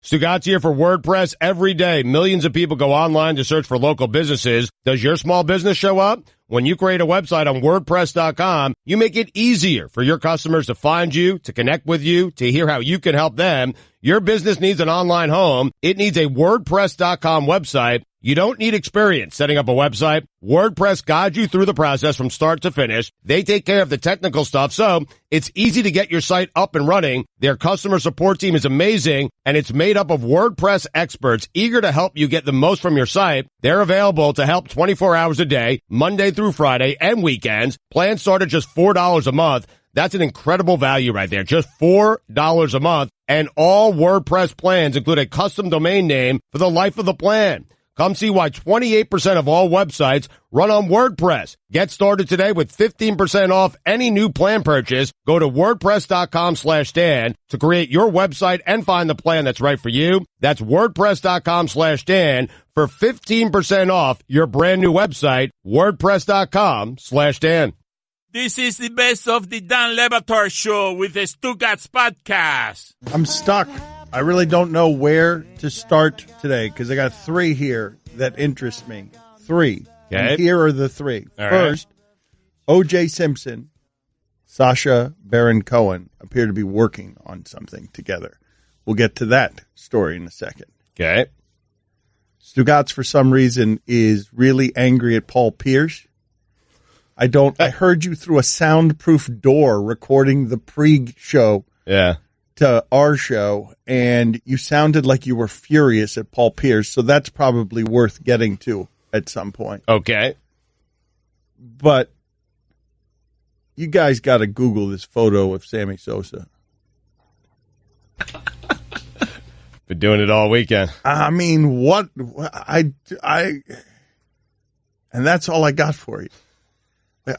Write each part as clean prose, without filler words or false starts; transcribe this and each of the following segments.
Stugotz here for WordPress. Every day, millions of people go online to search for local businesses. Does your small business show up? When you create a website on WordPress.com, you make it easier for your customers to find you, to connect with you, to hear how you can help them. Your business needs an online home. It needs a WordPress.com website. You don't need experience setting up a website. WordPress guides you through the process from start to finish. They take care of the technical stuff, so it's easy to get your site up and running. Their customer support team is amazing, and it's made up of WordPress experts eager to help you get the most from your site. They're available to help 24 hours a day, Monday through Friday, and weekends. Plans start at just $4 a month. That's an incredible value right there. Just $4 a month. And all WordPress plans include a custom domain name for the life of the plan. Come see why 28% of all websites run on WordPress. Get started today with 15% off any new plan purchase. Go to WordPress.com/Dan to create your website and find the plan that's right for you. That's WordPress.com/Dan for 15% off your brand new website. WordPress.com/Dan. This is the best of the Dan Le Batard Show with the Stugotz podcast. I'm stuck. I really don't know where to start today because I got three here that interest me. Three. Okay. And here are the three. All First, right. O.J. Simpson, Sacha Baron Cohen appear to be working on something together. We'll get to that story in a second. Okay. Stugotz, for some reason, is really angry at Paul Pierce. I heard you through a soundproof door recording the pre-show. Yeah. To our show, and you sounded like you were furious at Paul Pierce, so that's probably worth getting to at some point. Okay. But you guys got to Google this photo of Sammy Sosa. Been doing it all weekend. I mean, what and that's all I got for you.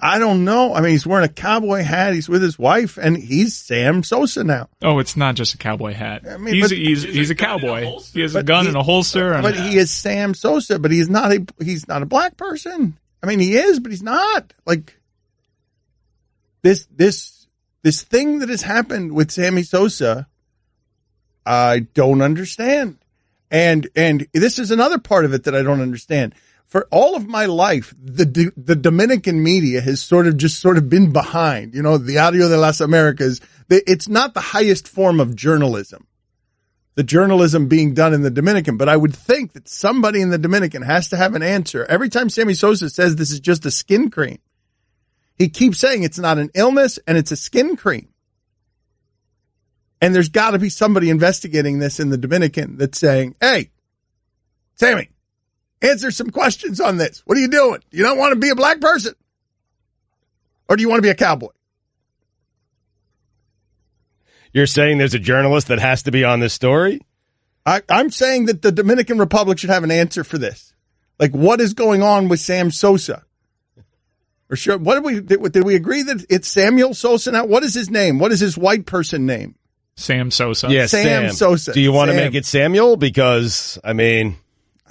I don't know. I mean, he's wearing a cowboy hat. He's with his wife, and he's Sam Sosa now. Oh, it's not just a cowboy hat. I mean, he's a cowboy. He has a gun and a holster. But he is Sam Sosa. But he's not a black person. I mean, he is, but he's not. Like this thing that has happened with Sammy Sosa, I don't understand. And this is another part of it that I don't understand. For all of my life, the Dominican media has sort of been behind, the Audio de las Americas. It's not the highest form of journalism, the journalism being done in the Dominican. But I would think that somebody in the Dominican has to have an answer. Every time Sammy Sosa says this is just a skin cream, he keeps saying it's not an illness and it's a skin cream. And there's got to be somebody investigating this in the Dominican that's saying, hey, Sammy, answer some questions on this. What are you doing? You don't want to be a black person? Or do you want to be a cowboy? You're saying there's a journalist that has to be on this story? I'm saying that the Dominican Republic should have an answer for this. Like, what is going on with Sam Sosa? Or did we agree that it's Samuel Sosa now? What is his name? What is his white person name? Sam Sosa. Yeah, Sam Sosa. Do you want to make it Samuel? Because, I mean,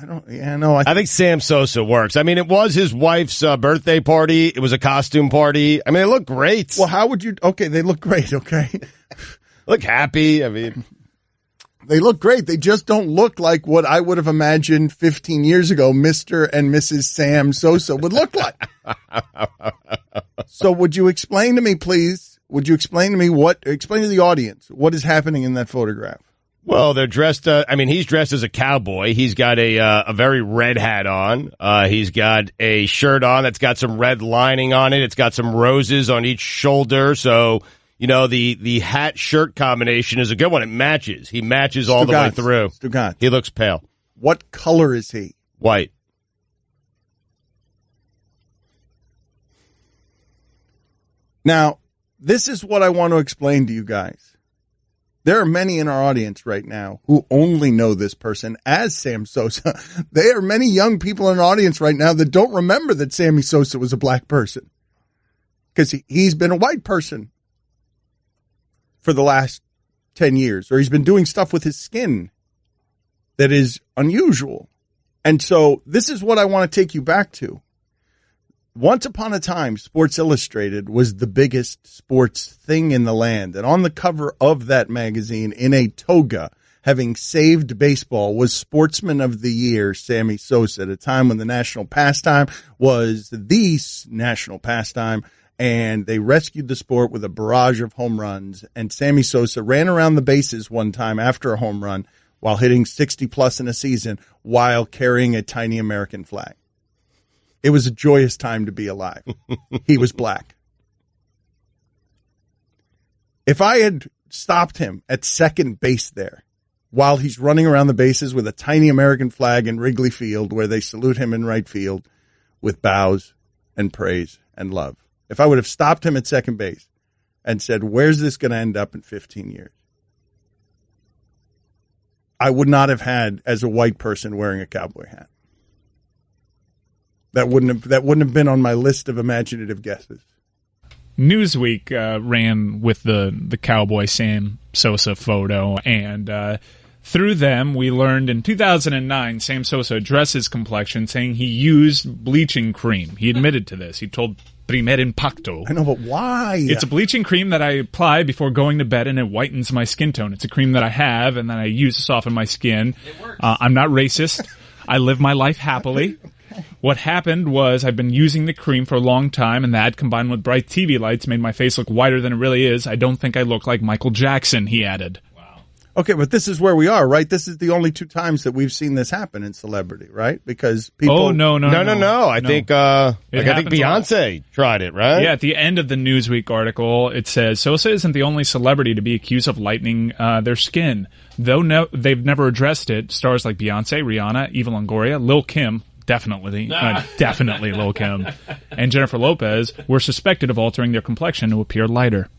I think Sam Sosa works. I mean, it was his wife's birthday party. It was a costume party. I mean, they look great. Well, how would you? Okay, they look great. Okay, look happy. I mean, they look great. They just don't look like what I would have imagined 15 years ago Mr. and Mrs. Sam Sosa would look like. So, would you explain to me, please? Would you explain to me explain to the audience what is happening in that photograph? Well, they're dressed, he's dressed as a cowboy. He's got a very red hat on. He's got a shirt on that's got some red lining on it. It's got some roses on each shoulder. So, the hat-shirt combination is a good one. It matches. He matches all the way through. Stugotz. He looks pale. What color is he? White. Now, this is what I want to explain to you guys. There are many in our audience right now who only know this person as Sam Sosa. There are many young people in our audience right now that don't remember that Sammy Sosa was a black person because he's been a white person for the last 10 years, or he's been doing stuff with his skin that is unusual. And so this is what I want to take you back to. Once upon a time, Sports Illustrated was the biggest sports thing in the land. And on the cover of that magazine, in a toga, having saved baseball, was Sportsman of the Year Sammy Sosa at a time when the national pastime was the national pastime, and they rescued the sport with a barrage of home runs. And Sammy Sosa ran around the bases one time after a home run while hitting 60-plus in a season while carrying a tiny American flag. It was a joyous time to be alive. He was black. If I had stopped him at second base there while he's running around the bases with a tiny American flag in Wrigley Field where they salute him in right field with bows and praise and love, if I would have stopped him at second base and said, where's this going to end up in 15 years? I would not have had as a white person wearing a cowboy hat. That wouldn't have been on my list of imaginative guesses. Newsweek ran with the cowboy Sam Sosa photo, and through them we learned in 2009 Sam Sosa addressed his complexion, saying he used bleaching cream. He admitted to this. He told Primer Impacto. I know, but why? It's a bleaching cream that I apply before going to bed, and it whitens my skin tone. It's a cream that I have, and then I use to soften my skin. It works. I'm not racist. I live my life happily. What happened was I've been using the cream for a long time, and that, combined with bright TV lights, made my face look whiter than it really is. I don't think I look like Michael Jackson, he added. Wow. Okay, but this is where we are, right? This is the only two times that we've seen this happen in celebrity, right? Because people... Oh, no. I think Beyonce tried it, right? Yeah, at the end of the Newsweek article, it says, Sosa isn't the only celebrity to be accused of lightening their skin. Though they've never addressed it, stars like Beyonce, Rihanna, Eva Longoria, Lil' Kim... Definitely Lil' Kim, and Jennifer Lopez were suspected of altering their complexion to appear lighter.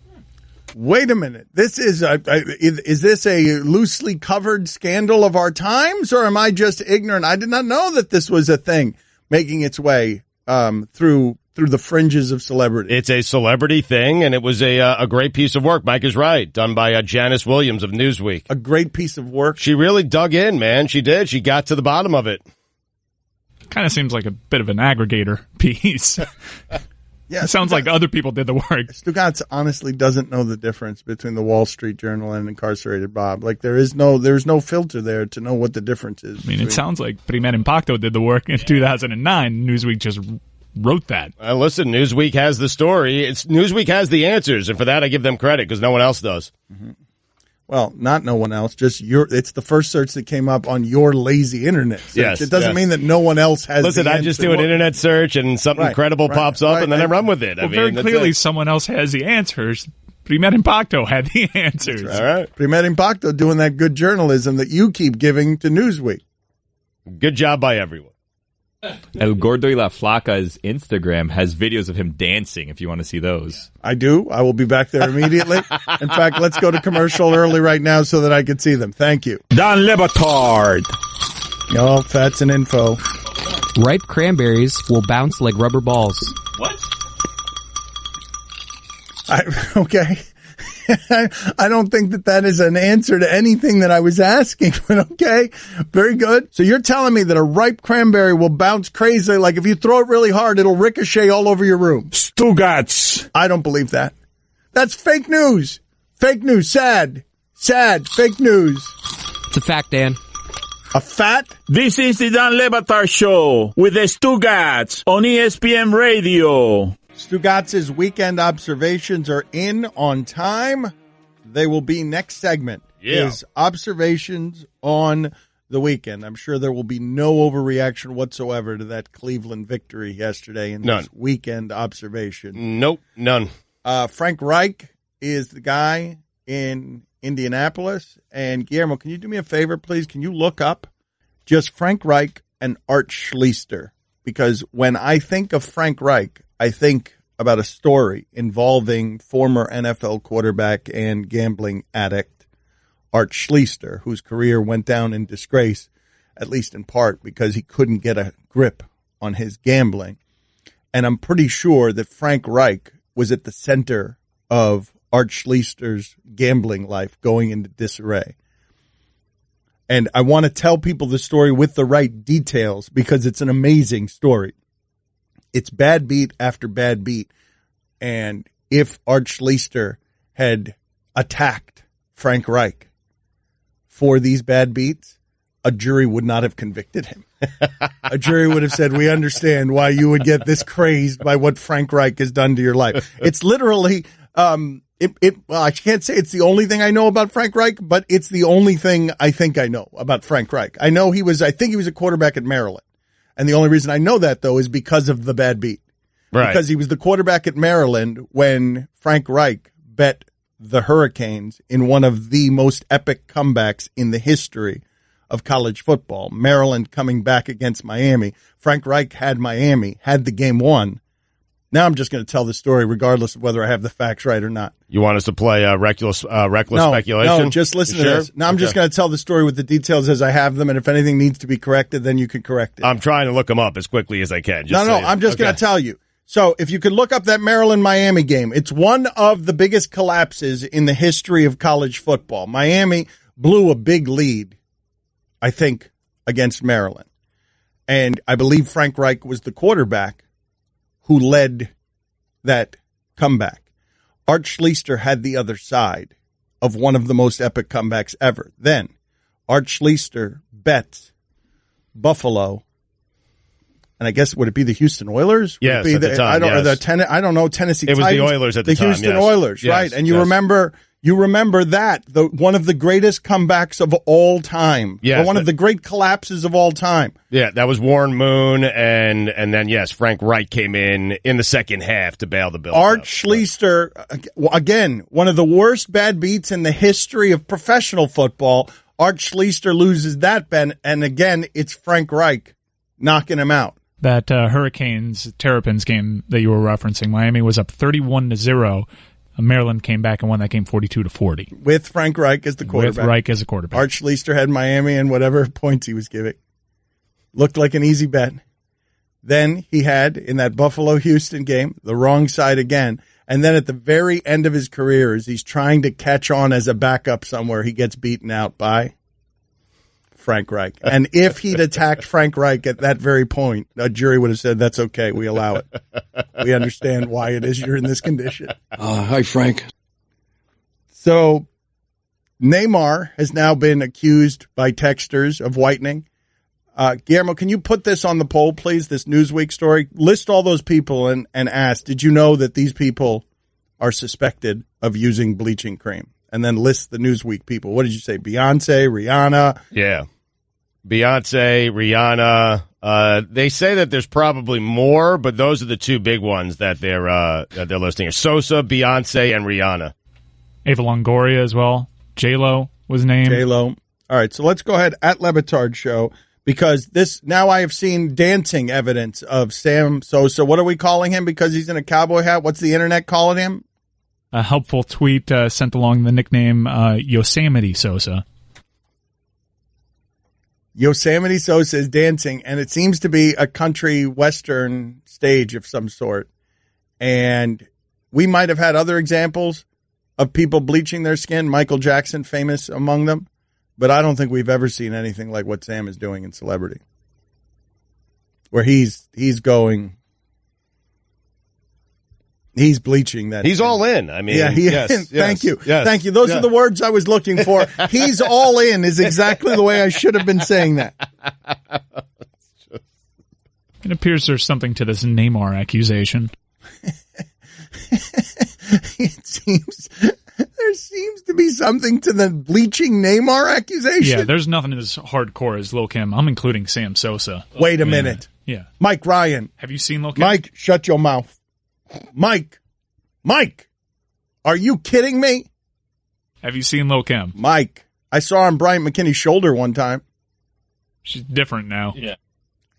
Wait a minute. This is this a loosely covered scandal of our times, or am I just ignorant? I did not know that this was a thing making its way through the fringes of celebrity. It's a celebrity thing, and it was a great piece of work. Mike is right, done by Janice Williams of Newsweek. A great piece of work. She really dug in, man. She did. She got to the bottom of it. Kind of seems like a bit of an aggregator piece. Yeah, it sounds like other people did the work. Stugotz honestly doesn't know the difference between the Wall Street Journal and Incarcerated Bob. Like there's no filter there to know what the difference is. I mean, it sounds like Primer Impacto did the work in 2009. Newsweek just wrote that. Listen, Newsweek has the story. Newsweek has the answers, and for that I give them credit because no one else does. Mm-hmm. Well, not no one else, just it's the first search that came up on your lazy internet search. Yes, it doesn't mean that no one else has. Listen, I just do an internet search and something incredible pops up and then I run with it. Well, very clearly someone else has the answers. Primer Impacto had the answers. All right. Primer Impacto doing that good journalism that you keep giving to Newsweek. Good job by everyone. El Gordo y la Flaca's Instagram has videos of him dancing, if you want to see those. I do. I will be back there immediately. In fact, let's go to commercial early right now so that I can see them. Thank you. Dan Le Batard. Oh, facts and info. Ripe cranberries will bounce like rubber balls. What? Okay. I don't think that is an answer to anything that I was asking, but okay. Very good. So you're telling me that a ripe cranberry will bounce crazy, like if you throw it really hard, it'll ricochet all over your room. Stugotz. I don't believe that. That's fake news. Fake news. Sad. Fake news. It's a fact, Dan. A fat? This is the Dan Le Batard Show with the Stugotz on ESPN Radio. Stugotz's weekend observations are in on time. They will be next segment. Yeah. Is observations on the weekend. I'm sure there will be no overreaction whatsoever to that Cleveland victory yesterday in this weekend observation. Nope, none. Frank Reich is the guy in Indianapolis. And Guillermo, can you do me a favor, please? Can you look up just Frank Reich and Art Schlichter? Because when I think of Frank Reich, I think about a story involving former NFL quarterback and gambling addict Art Schlichter, whose career went down in disgrace, at least in part because he couldn't get a grip on his gambling. And I'm pretty sure that Frank Reich was at the center of Art Schlichter's gambling life going into disarray. And I want to tell people the story with the right details because it's an amazing story. It's bad beat after bad beat. And if Art Schlichter had attacked Frank Reich for these bad beats, a jury would not have convicted him. A jury would have said, we understand why you would get this crazed by what Frank Reich has done to your life. It's literally, well, I can't say it's the only thing I know about Frank Reich, but it's the only thing I think I know about Frank Reich. I think he was a quarterback at Maryland. And the only reason I know that, though, is because of the bad beat. Right. Because he was the quarterback at Maryland when Frank Reich bet the Hurricanes in one of the most epic comebacks in the history of college football. Maryland coming back against Miami. Frank Reich had Miami, had the game won. Now I'm just going to tell the story regardless of whether I have the facts right or not. You want us to play reckless speculation? No, just listen to this. Now I'm just going to tell the story with the details as I have them, and if anything needs to be corrected, then you can correct it. I'm trying to look them up as quickly as I can. I'm just going to tell you. So if you could look up that Maryland-Miami game, it's one of the biggest collapses in the history of college football. Miami blew a big lead, I think, against Maryland. And I believe Frank Reich was the quarterback who led that comeback. Art Schlichter had the other side of one of the most epic comebacks ever. Then Art Schlichter bets Buffalo, and I guess would it be the Houston Oilers? Yes, at the time, I don't know, Tennessee It was Titans. the Oilers at the time, Houston yes. Oilers, Yes, right? And you yes. remember that, one of the greatest comebacks of all time. Yes, one of the great collapses of all time. Yeah, that was Warren Moon, and then, yes, Frank Reich came in the second half to bail the Bills Art out. Schlichter, again, one of the worst bad beats in the history of professional football. Art Schlichter loses that, Ben, and again, it's Frank Reich knocking him out. That Hurricanes Terrapins game that you were referencing, Miami was up 31-0. Maryland came back and won that game 42-40. With Frank Reich as the quarterback. With Reich as a quarterback. Art Schlichter had Miami and whatever points he was giving. Looked like an easy bet. Then he had, in that Buffalo-Houston game, the wrong side again. And then at the very end of his career, as he's trying to catch on as a backup somewhere, he gets beaten out by Frank Reich. And if he'd attacked Frank Reich at that very point, a jury would have said, that's okay, we allow it. We understand why it is you're in this condition. Hi, Frank. So Neymar has now been accused by texters of whitening. Guillermo, can you put this on the poll, please, this Newsweek story? List all those people and ask, did you know that these people are suspected of using bleaching cream? And then list the Newsweek people. What did you say? Beyonce, Rihanna? Yeah. Beyonce, Rihanna. They say that there's probably more, but those are the two big ones that they're listing. Sosa, Beyonce, and Rihanna. Ava Longoria as well. J-Lo was named. J-Lo. All right, so let's go ahead at Batard Show, because now I have seen dancing evidence of Sam Sosa. What are we calling him because he's in a cowboy hat? What's the internet calling him? A helpful tweet sent along the nickname Yosamite Sosa. Yosamite Sosa is dancing, and it seems to be a country western stage of some sort. And we might have had other examples of people bleaching their skin, Michael Jackson famous among them, but I don't think we've ever seen anything like what Sam is doing in celebrity, where he's going... He's bleaching that. He's all in. I mean, yeah, yes, thank you. Yes, thank you. Those are the words I was looking for. He's all in is exactly the way I should have been saying that. It appears there's something to this Neymar accusation. It seems there seems to be something to the bleaching Neymar accusation. Yeah, there's nothing as hardcore as Lil Kim. I'm including Sam Sosa. Wait a minute. Yeah. Mike Ryan. Have you seen Lil Kim? Mike, shut your mouth. Mike, are you kidding me? Have you seen Lil Kim? Mike, I saw her on Bryant McKinney's shoulder one time. She's different now. Yeah.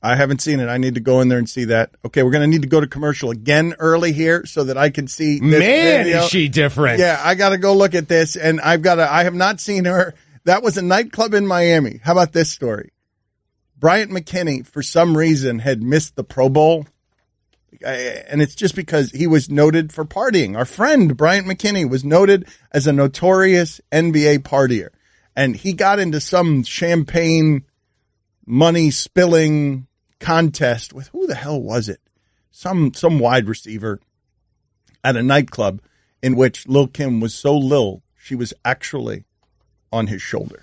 I haven't seen it. I need to go in there and see that. Okay, we're going to need to go to commercial again early here so that I can see this video. Is she different? Yeah, I got to go look at this, and I have not seen her. That was a nightclub in Miami. How about this story? Bryant McKinney, for some reason, had missed the Pro Bowl. And it's just because he was noted for partying. Our friend, Bryant McKinney, was noted as a notorious NBA partier. And he got into some champagne money spilling contest with, who the hell was it? Some wide receiver at a nightclub in which Lil Kim was so Lil, she was actually on his shoulder.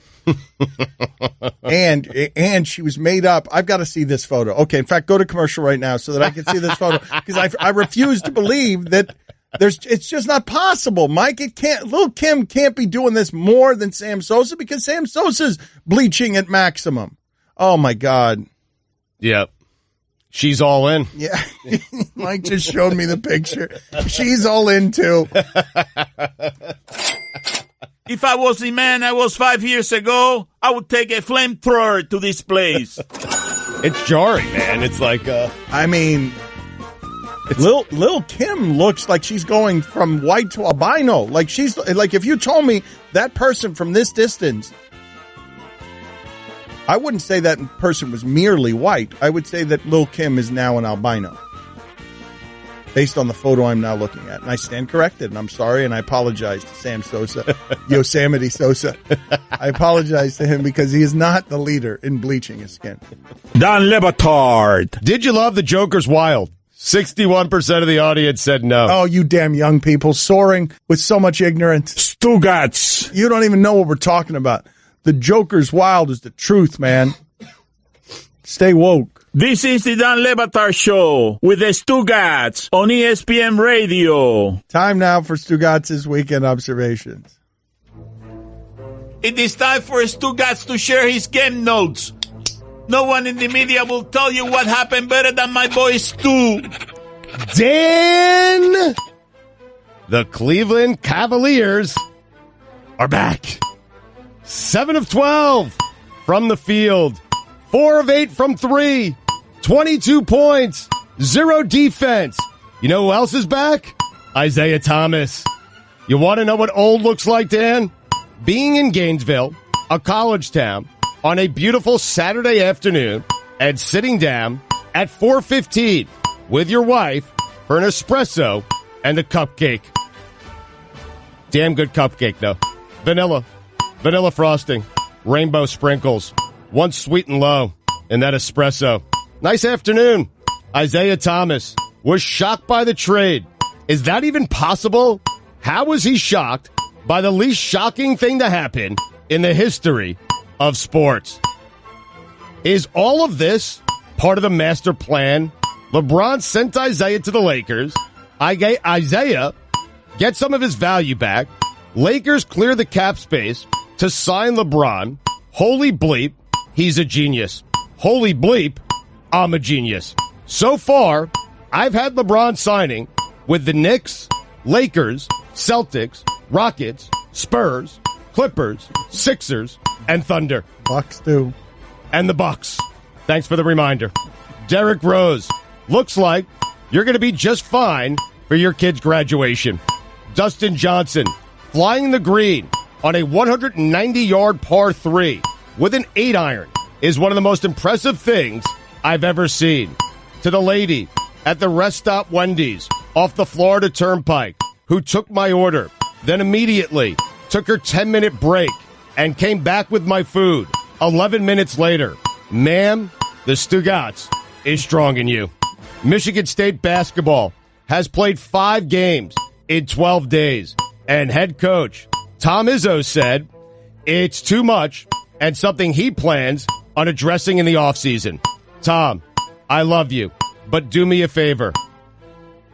and she was made up. I've got to see this photo. Okay, in fact, go to commercial right now so that I can see this photo because I refuse to believe that it's just not possible, Mike. Lil' Kim can't be doing this more than Sam Sosa because Sam Sosa's bleaching at maximum. Oh my God. Yep. She's all in. Yeah. Mike just showed me the picture. She's all in too. If I was the man I was 5 years ago, I would take a flamethrower to this place. It's jarring, man. It's like, I mean, Lil' Kim looks like she's going from white to albino. Like she's like, if you told me that person from this distance, I wouldn't say that person was merely white. I would say that Lil' Kim is now an albino. Based on the photo I'm now looking at. And I stand corrected, and I'm sorry, and I apologize to Sam Sosa, Yosamite Sosa. I apologize to him because he is not the leader in bleaching his skin. Don Batard. did you love the Joker's Wild? 61% of the audience said no. Oh, you damn young people, soaring with so much ignorance. Stugotz. You don't even know what we're talking about. The Joker's Wild is the truth, man. Stay woke. This is the Don Batard Show with the Stugotz on ESPN Radio. Time now for Stugotz's weekend observations. It is time for Stugotz to share his game notes. No one in the media will tell you what happened better than my boy Stu. Dan! The Cleveland Cavaliers are back. 7 of 12 from the field. 4 of 8 from 3. 22 points. 0 defense. You know who else is back? Isaiah Thomas. You want to know what old looks like, Dan? Being in Gainesville, a college town, on a beautiful Saturday afternoon and sitting down at 4:15 with your wife for an espresso and a cupcake. Damn good cupcake, though. Vanilla frosting, rainbow sprinkles, one sweet and low in that espresso. Nice afternoon. Isaiah Thomas was shocked by the trade. Is that even possible? How was he shocked by the least shocking thing to happen in the history of sports? Is all of this part of the master plan? LeBron sent Isaiah to the Lakers. Isaiah gets some of his value back. Lakers clear the cap space to sign LeBron. Holy bleep, he's a genius. Holy bleep, I'm a genius. So far, I've had LeBron signing with the Knicks, Lakers, Celtics, Rockets, Spurs, Clippers, Sixers, and Thunder. Bucks too. And the Bucks. Thanks for the reminder. Derrick Rose, looks like you're going to be just fine for your kid's graduation. Dustin Johnson, flying the green on a 190-yard par 3 with an 8-iron is one of the most impressive things I've ever seen. To the lady at the rest stop Wendy's off the Florida Turnpike who took my order, then immediately took her 10-minute break and came back with my food 11 minutes later. Ma'am, the Stugotz is strong in you. Michigan State basketball has played 5 games in 12 days, and head coach Tom Izzo said it's too much and something he plans on addressing in the offseason. Tom, I love you, but do me a favor.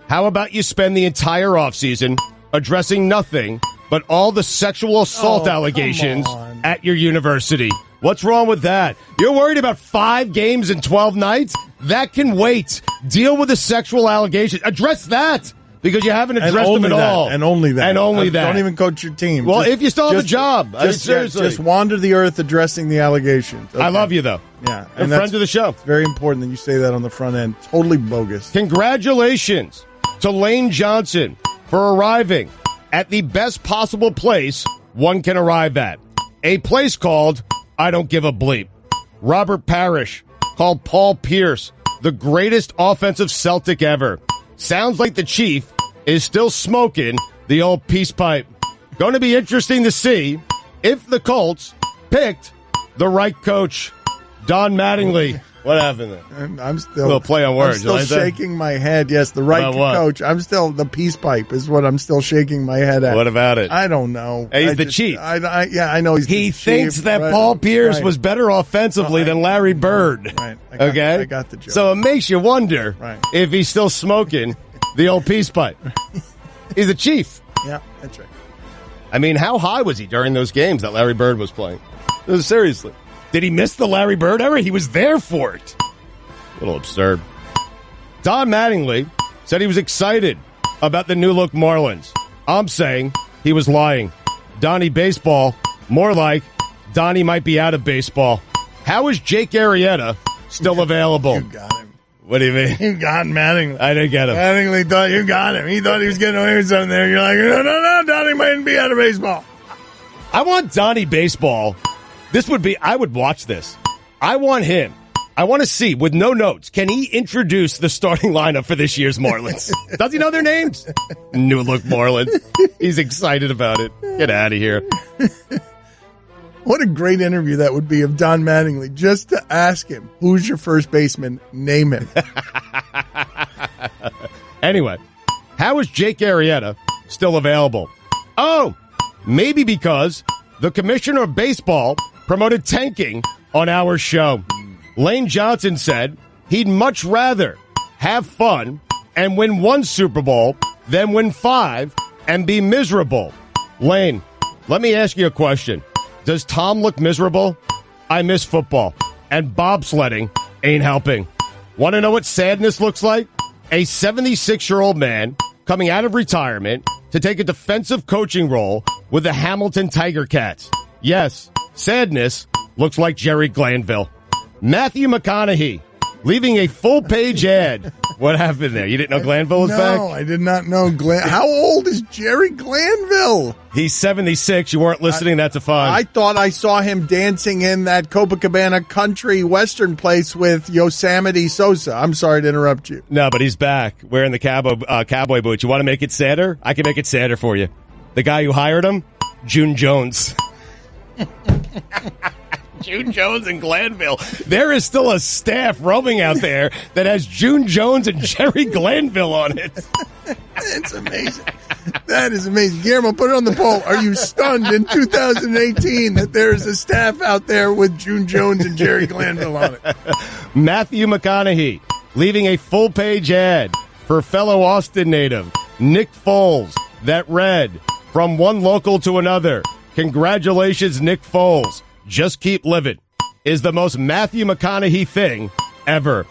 How about you spend the entire offseason addressing nothing but all the sexual assault allegations at your university? What's wrong with that? You're worried about 5 games in 12 nights? That can wait. Deal with the sexual allegations. Address that. Because you haven't addressed them at all. And only that. And only that. Don't even coach your team. Well, if you still have a job. Seriously. Just wander the earth addressing the allegations. Okay. I love you, though. Yeah. And friend of the show. It's very important that you say that on the front end. Totally bogus. Congratulations to Lane Johnson for arriving at the best possible place one can arrive at. A place called I Don't Give a Bleep. Robert Parrish called Paul Pierce the greatest offensive Celtic ever. Sounds like the Chief is still smoking the old peace pipe. Going to be interesting to see if the Colts picked the right coach. Don Mattingly What happened there? I'm still A little play on words. I'm still You like that? shaking my head. Yes, the right About what? coach. I'm still the peace pipe is what I'm still shaking my head at. What about it? I don't know. Hey, he's I the just- chief. I know he's. He the thinks chief, that right, Paul Pierce right. was better offensively than Larry Bird. Right. Okay? I got the joke. So it makes you wonder Right. if he's still smoking the old peace pipe. He's the chief. Yeah, that's right. I mean, how high was he during those games that Larry Bird was playing? Seriously. Did he miss the Larry Bird era? He was there for it. A little absurd. Don Mattingly said he was excited about the new look Marlins. I'm saying he was lying. Donnie Baseball, more like Donnie might be out of baseball. How is Jake Arrieta still available? You got him. What do you mean? You got Mattingly. I didn't get him. Mattingly thought you got him. He thought he was getting away with something there. You're like, no, Donnie might be out of baseball. I want Donnie Baseball. I would watch this. I want him. I want to see, with no notes, can he introduce the starting lineup for this year's Marlins? Does he know their names? New look Marlins. He's excited about it. Get out of here. What a great interview that would be of Don Mattingly, just to ask him, who's your first baseman? Name him. Anyway, how is Jake Arrieta still available? Oh, maybe because the commissioner of baseball promoted tanking on our show. Lane Johnson said he'd much rather have fun and win 1 Super Bowl than win 5 and be miserable. Lane, let me ask you a question. Does Tom look miserable? I miss football, and bobsledding ain't helping. Want to know what sadness looks like? A 76-year-old man coming out of retirement to take a defensive coaching role with the Hamilton Tiger Cats. Yes, sadness looks like Jerry Glanville. Matthew McConaughey leaving a full-page ad. What happened there? You didn't know Glanville was back? No, I did not know. How old is Jerry Glanville? He's 76. You weren't listening. That's a fun. I thought I saw him dancing in that Copacabana country western place with Yosamite Sosa. I'm sorry to interrupt you. No, but he's back wearing the cowboy boots. You want to make it sadder? I can make it sadder for you. The guy who hired him, June Jones. June Jones and Glanville. There is still a staff roaming out there that has June Jones and Jerry Glanville on it. It's amazing. That is amazing. Guillermo, put it on the poll. Are you stunned in 2018 that there is a staff out there with June Jones and Jerry Glanville on it? Matthew McConaughey leaving a full-page ad for fellow Austin native Nick Foles that read, "From one local to another. Congratulations, Nick Foles. Just keep living," is the most Matthew McConaughey thing ever.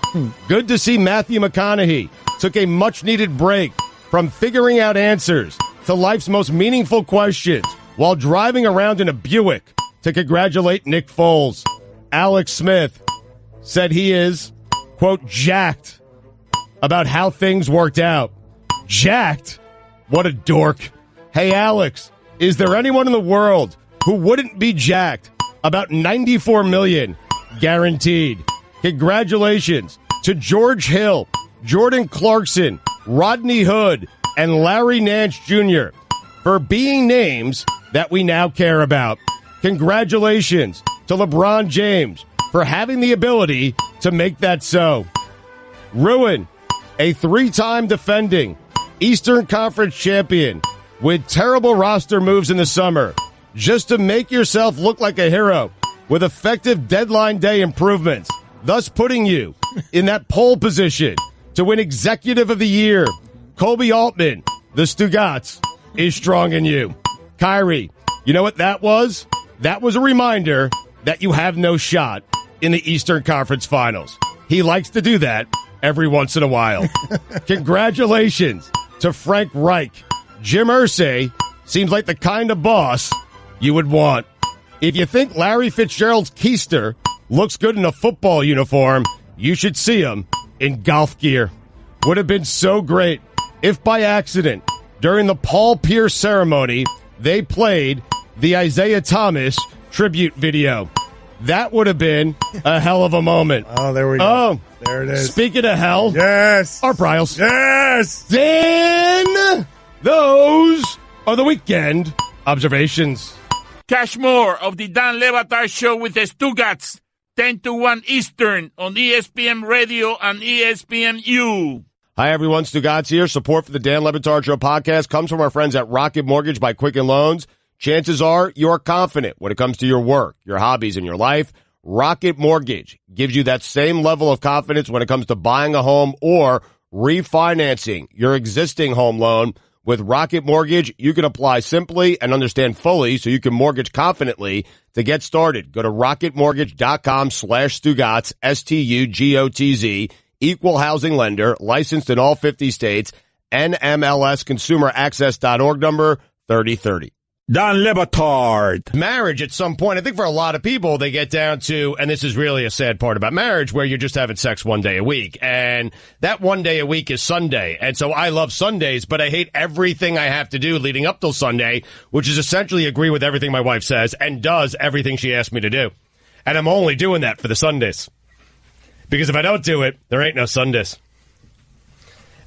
Good to see Matthew McConaughey took a much-needed break from figuring out answers to life's most meaningful questions while driving around in a Buick to congratulate Nick Foles. Alex Smith said he is, quote, jacked about how things worked out. Jacked? What a dork. Hey, Alex, is there anyone in the world who wouldn't be jacked about $94 million guaranteed? Congratulations to George Hill, Jordan Clarkson, Rodney Hood, and Larry Nance Jr. for being names that we now care about. Congratulations to LeBron James for having the ability to make that so. Ruin, a 3-time defending Eastern Conference champion with terrible roster moves in the summer, just to make yourself look like a hero with effective deadline day improvements, thus putting you in that pole position to win Executive of the Year. Kobe Altman, the Stugotz, is strong in you. Kyrie, you know what that was? That was a reminder that you have no shot in the Eastern Conference Finals. He likes to do that every once in a while. Congratulations to Frank Reich. Jim Irsay seems like the kind of boss you would want. If you think Larry Fitzgerald's keister looks good in a football uniform, you should see him in golf gear. Would have been so great if by accident, during the Paul Pierce ceremony, they played the Isaiah Thomas tribute video. That would have been a hell of a moment. Oh, there we go. Oh, there it is. Speaking of hell, Yes. our Bryles. Yes. Then those are the weekend observations. Cash more of the Dan Le Batard Show with the Stugotz 10 to 1 Eastern on ESPN Radio and ESPNU. Hi, everyone. Stugotz here. Support for the Dan Le Batard Show podcast comes from our friends at Rocket Mortgage by Quicken Loans. Chances are you're confident when it comes to your work, your hobbies, and your life. Rocket Mortgage gives you that same level of confidence when it comes to buying a home or refinancing your existing home loan. With Rocket Mortgage, you can apply simply and understand fully so you can mortgage confidently. To get started, go to rocketmortgage.com/Stugotz, STUGOTZ, equal housing lender, licensed in all 50 states, NMLSconsumeraccess.org number 3030. Dan Le Batard. Marriage at some point, I think for a lot of people, they get down to, and this is really a sad part about marriage, where you're just having sex one day a week. And that one day a week is Sunday. And so I love Sundays, but I hate everything I have to do leading up till Sunday, which is essentially agree with everything my wife says and does everything she asks me to do. And I'm only doing that for the Sundays. Because if I don't do it, there ain't no Sundays.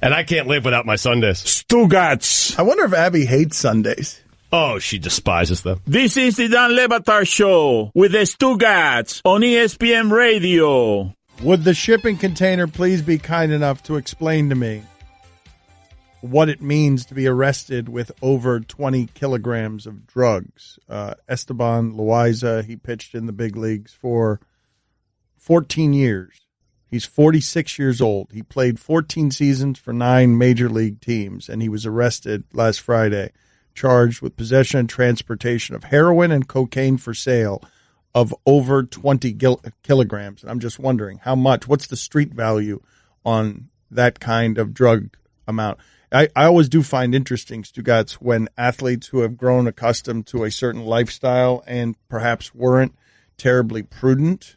And I can't live without my Sundays. Stugotz. I wonder if Abby hates Sundays. Oh, she despises them. This is the Dan Le Batard Show with the Stugotz on ESPN Radio. Would the shipping container please be kind enough to explain to me what it means to be arrested with over 20 kilograms of drugs? Esteban Loaiza, he pitched in the big leagues for 14 years. He's 46 years old. He played 14 seasons for 9 major league teams, and he was arrested last Friday, charged with possession and transportation of heroin and cocaine for sale of over 20 kilograms. And I'm just wondering how much, what's the street value on that kind of drug amount? I always do find interesting, Stugotz, when athletes who have grown accustomed to a certain lifestyle and perhaps weren't terribly prudent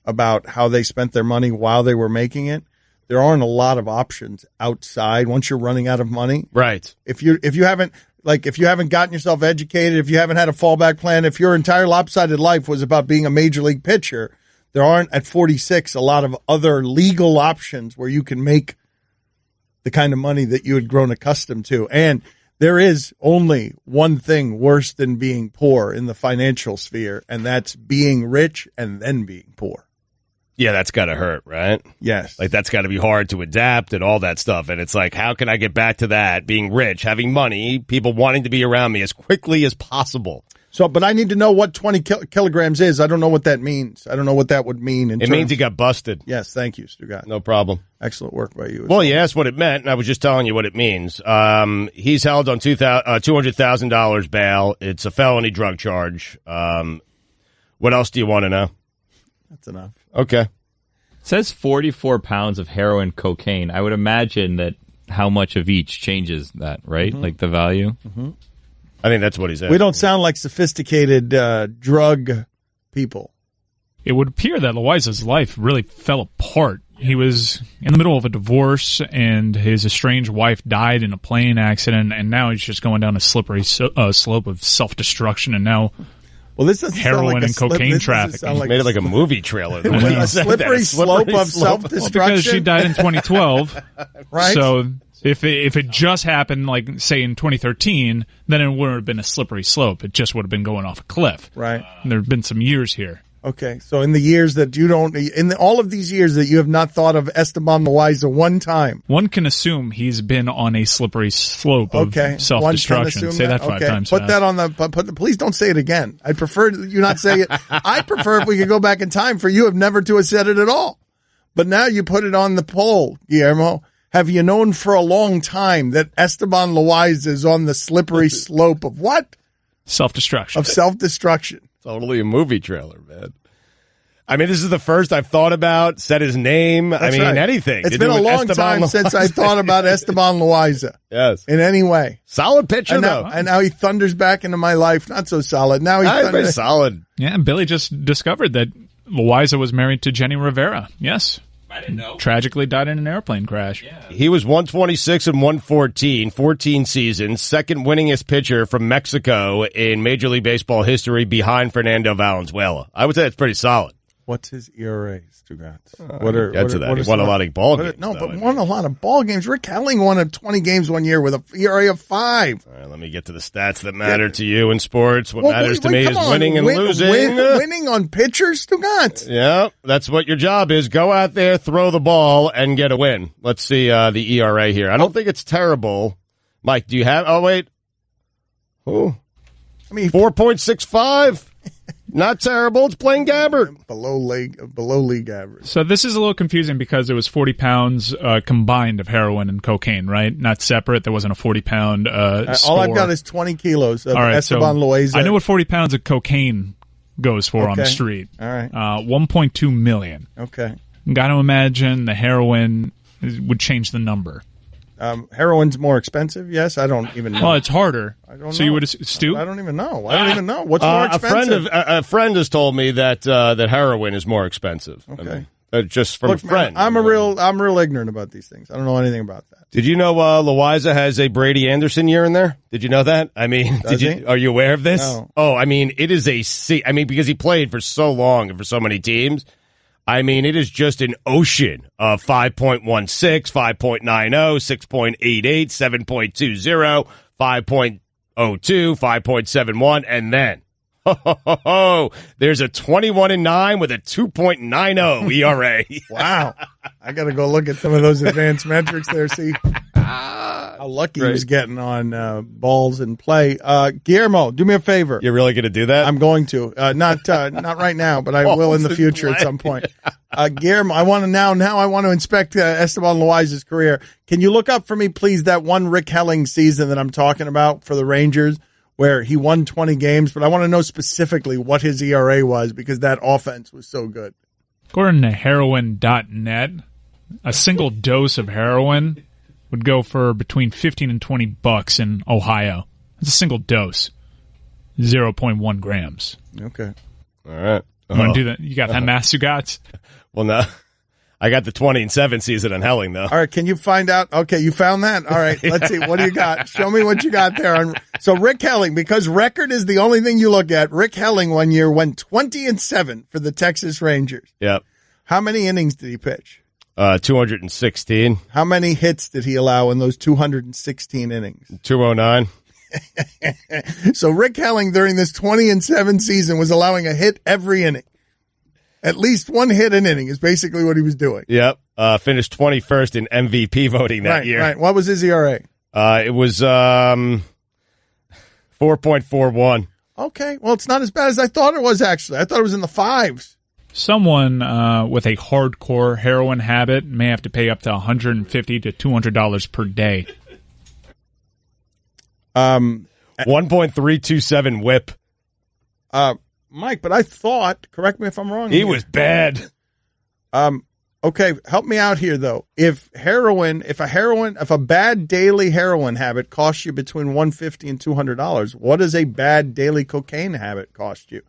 about how they spent their money while they were making it. There aren't a lot of options outside once you're running out of money. Right. If you haven't gotten yourself educated, if you haven't had a fallback plan, if your entire lopsided life was about being a major league pitcher, there aren't at 46 a lot of other legal options where you can make the kind of money that you had grown accustomed to. And there is only one thing worse than being poor in the financial sphere, and that's being rich and then being poor. Yeah, that's got to hurt, right? Yes. Like, that's got to be hard to adapt and all that stuff. And it's like, how can I get back to that? Being rich, having money, people wanting to be around me as quickly as possible. So, but I need to know what 20 kilograms is. I don't know what that means. I don't know what that would mean. It means he got busted. Yes, thank you, Stugotz. No problem. Excellent work by you. Well, you asked what it meant, and I was just telling you what it means. He's held on $200,000 bail. It's a felony drug charge. What else do you want to know? That's enough. Okay. It says 44 pounds of heroin, cocaine. I would imagine that how much of each changes that, right? Mm-hmm. Like the value? Mm-hmm. I think that's what he said. We don't sound like sophisticated drug people. It would appear that Loaiza's life really fell apart. He was in the middle of a divorce, and his estranged wife died in a plane accident, and now he's just going down a slippery slope of self-destruction, and now this doesn't heroin sound like and cocaine trafficking. Made it like a movie trailer. A slippery slope of self-destruction? Because she died in 2012. Right. So if it just happened, like, say, in 2013, then it wouldn't have been a slippery slope. It just would have been going off a cliff. Right. And there have been some years here. Okay, so in the years that all of these years that you have not thought of Esteban Loaiza one time. One can assume he's been on a slippery slope of self-destruction. Say that 5 times. Put that on please don't say it again. I'd prefer you not say it. I prefer if we could go back in time for you have never to have said it at all. But now you put it on the poll, Guillermo. Have you known for a long time that Esteban Loaiza is on the slippery slope of what? Self-destruction. Of self-destruction. Totally a movie trailer, man. I mean, this is the first I've thought about, said his name. That's I mean, right. Anything. It's been a long time since I thought about Esteban Loaiza. Yes. In any way. Solid pitcher, though. And now he thunders back into my life. Not so solid. Now he's very solid. Yeah, and Billy just discovered that Loaiza was married to Jenny Rivera. Yes. I didn't know. Tragically died in an airplane crash. Yeah. He was 126 and 114, 14 seasons, second winningest pitcher from Mexico in Major League Baseball history behind Fernando Valenzuela. I would say that's pretty solid. What's his ERA, Stugotz? Get to that. He won a lot of ball games. Won a lot of ball games. Rick Helling won 20 games one year with a ERA of 5. All right, let me get to the stats that matter to you in sports. What matters to me is winning and losing. Winning on pitchers, Stugotz. Yeah, that's what your job is. Go out there, throw the ball, and get a win. Let's see the ERA here. I don't think it's terrible. Mike, do you have? Oh, wait. Oh, 4.65. Not terrible. It's plain Gabbert. Below league average. So this is a little confusing because it was 40 pounds combined of heroin and cocaine, right? Not separate. There wasn't a 40-pound all I've got is 20 kilos of Esteban Loaiza. I know what 40 pounds of cocaine goes for on the street. All right. 1.2 million. Okay. Got to imagine the heroin would change the number. Heroin's more expensive. Yes, I don't even know. Well, it's harder. I don't know. So you would Stu? I don't even know. I don't even know what's more expensive. A friend has told me that that heroin is more expensive. Okay, I mean, just from a friend. Man, I'm real ignorant about these things. I don't know anything about that. Did you know Loaiza has a Brady Anderson year in there? Did you know that? I mean, are you aware of this? No. Oh, I mean, it is a C. I mean, because he played for so long and for so many teams. I mean, it is just an ocean of 5.16, 5.90, 6.88, 7.20, 5.02, 5.71, and then, there's a 21-9 with a 2.90 ERA. Wow. I got to go look at some of those advanced metrics there, see how lucky he was getting on balls in play. Guillermo, do me a favor. You're really going to do that? I'm going to. Not right now, but I will in the future at some point. Guillermo, I want to I want to inspect Esteban Loaiza's career. Can you look up for me, please, that one Rick Helling season that I'm talking about for the Rangers where he won 20 games, but I want to know specifically what his ERA was because that offense was so good. According to heroin.net, a single dose of heroin would go for between $15 and $20 in Ohio. It's a single dose, 0.1 grams. Okay. All right. You want to do that? You got that math, Stugotz? Well, no. I got the 20-7 season on Helling, though. All right, can you find out? Okay, you found that? All right, let's see. What do you got? Show me what you got there. So Rick Helling, because record is the only thing you look at, Rick Helling one year went 20-7 for the Texas Rangers. Yep. How many innings did he pitch? 216. How many hits did he allow in those 216 innings? 209. So Rick Helling during this 20-7 season was allowing a hit every inning. At least one hit an inning is basically what he was doing. Yep. Finished 21st in MVP voting that year. Right. What was his ERA? It was 4.41. Okay. Well, it's not as bad as I thought it was, actually. I thought it was in the 5s. Someone with a hardcore heroin habit may have to pay up to $150 to $200 per day. 1.327 whip. Mike, but I thought, correct me if I'm wrong. He was bad. Okay, help me out here though. If a bad daily heroin habit costs you between $150 and $200, what does a bad daily cocaine habit cost you?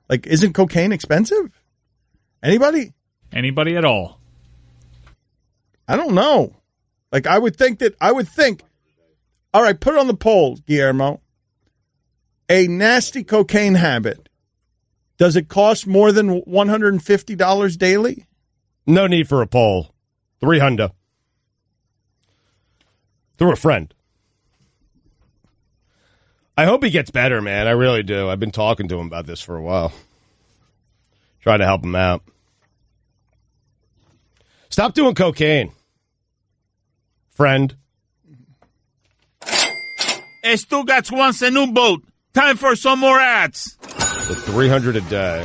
Like, isn't cocaine expensive? Anybody at all? I don't know. Like, I would think. All right, put it on the poll, Guillermo. A nasty cocaine habit. Does it cost more than $150 daily? No need for a poll. $300. Through a friend. I hope he gets better, man. I really do. I've been talking to him about this for a while. Trying to help him out. Stop doing cocaine. Friend. Stugotz wants a new boat. Time for some more ads. The $300 a day.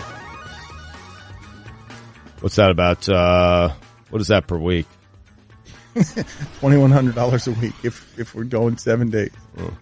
What's that about? What is that per week? $2,100 a week if we're going 7 days. So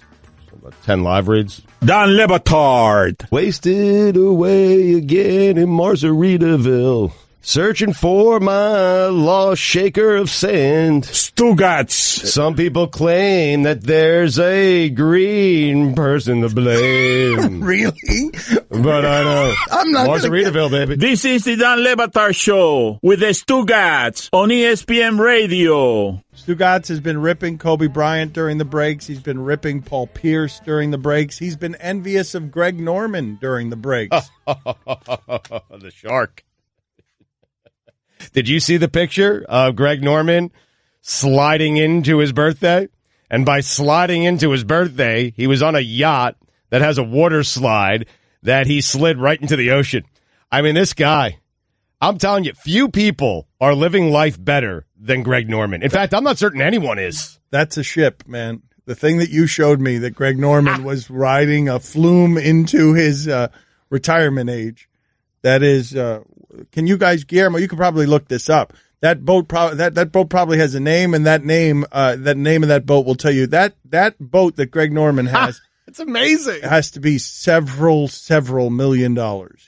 about 10 live reads. Don Batard. Wasted away again in Margaritaville. Searching for my lost shaker of sand. Stugotz. Some people claim that there's a green person to blame. Really? But I know. I'm not Margaritaville, baby. This is the Don Batard Show with the Stugotz on ESPN Radio. Stugotz has been ripping Kobe Bryant during the breaks. He's been ripping Paul Pierce during the breaks. He's been envious of Greg Norman during the breaks. The shark. Did you see the picture of Greg Norman sliding into his birthday? And by sliding into his birthday, he was on a yacht that has a water slide that he slid right into the ocean. I mean, this guy, I'm telling you, few people are living life better than Greg Norman. In fact, I'm not certain anyone is. That's a ship, man. The thing that you showed me that Greg Norman was riding a flume into his retirement age. That is, can you guys, Guillermo, you can probably look this up. That boat probably has a name, and that name of that boat will tell you that boat that Greg Norman has. It's amazing. Has to be several $1 million.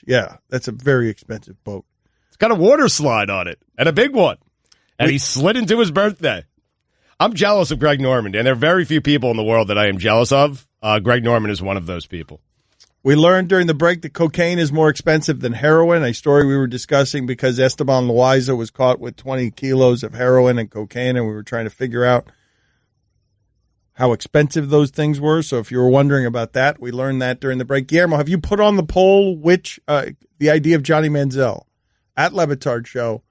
Yeah, that's a very expensive boat. It's got a water slide on it, and a big one. And he slid into his birthday. I'm jealous of Greg Norman, and there are very few people in the world that I am jealous of. Greg Norman is one of those people. We learned during the break that cocaine is more expensive than heroin, a story we were discussing because Esteban Loaiza was caught with 20 kilos of heroin and cocaine, and we were trying to figure out how expensive those things were. So if you were wondering about that, we learned that during the break. Guillermo, have you put on the poll the idea of Johnny Manziel at Le Batard Show?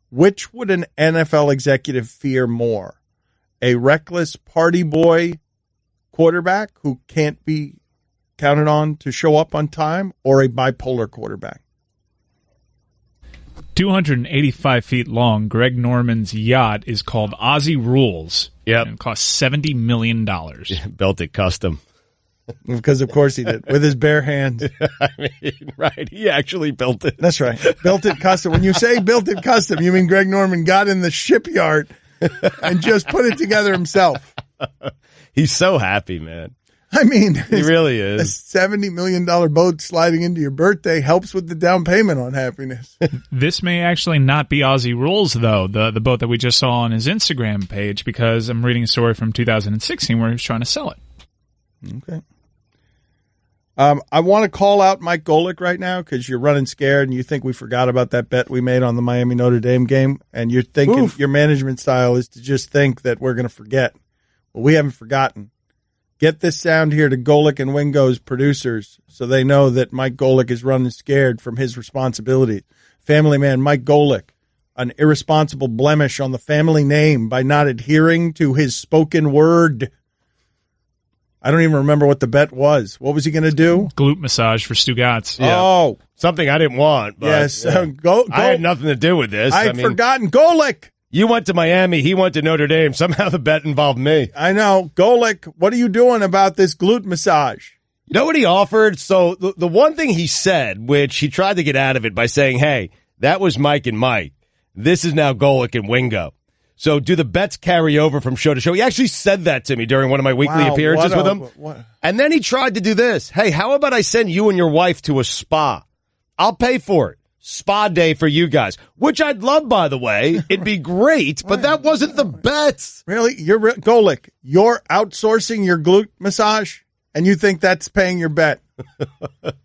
Which would an NFL executive fear more? A reckless party boy quarterback who can't be counted on to show up on time, or a bipolar quarterback? 285 feet long, Greg Norman's yacht is called Aussie Rules. Yep. And it costs $70 million. Yeah, built it custom. Because, of course, he did, with his bare hands. I mean, right. He actually built it. That's right. Built it custom. When you say built it custom, you mean Greg Norman got in the shipyard and just put it together himself. He's so happy, man. I mean, he really is. A $70 million boat sliding into your birthday helps with the down payment on happiness. This may actually not be Aussie Rules, though, the boat that we just saw on his Instagram page, because I'm reading a story from 2016 where he was trying to sell it. Okay. I want to call out Mike Golick right now because you're running scared and you think we forgot about that bet we made on the Miami Notre Dame game, and you're thinking your management style is to just think that we're going to forget. Well, we haven't forgotten. Get this sound here to Golick and Wingo's producers so they know that Mike Golick is running scared from his responsibility. Family man Mike Golick, an irresponsible blemish on the family name by not adhering to his spoken word. I don't even remember what the bet was. What was he going to do? Glute massage for Stugotz. Yeah. Oh. Something I didn't want. But, yes. Yeah. I had nothing to do with this. I'd forgotten. Golick. You went to Miami. He went to Notre Dame. Somehow the bet involved me. I know. Golick, what are you doing about this glute massage? You know what he offered? So the one thing he said, which he tried to get out of it by saying, hey, that was Mike and Mike. This is now Golick and Wingo. So do the bets carry over from show to show? He actually said that to me during one of my weekly appearances with him. And then he tried to do this. Hey, how about I send you and your wife to a spa? I'll pay for it. Spa day for you guys, which I'd love, by the way. It'd be great, but that wasn't the bet. Really? Golick, you're outsourcing your glute massage, and you think that's paying your bet?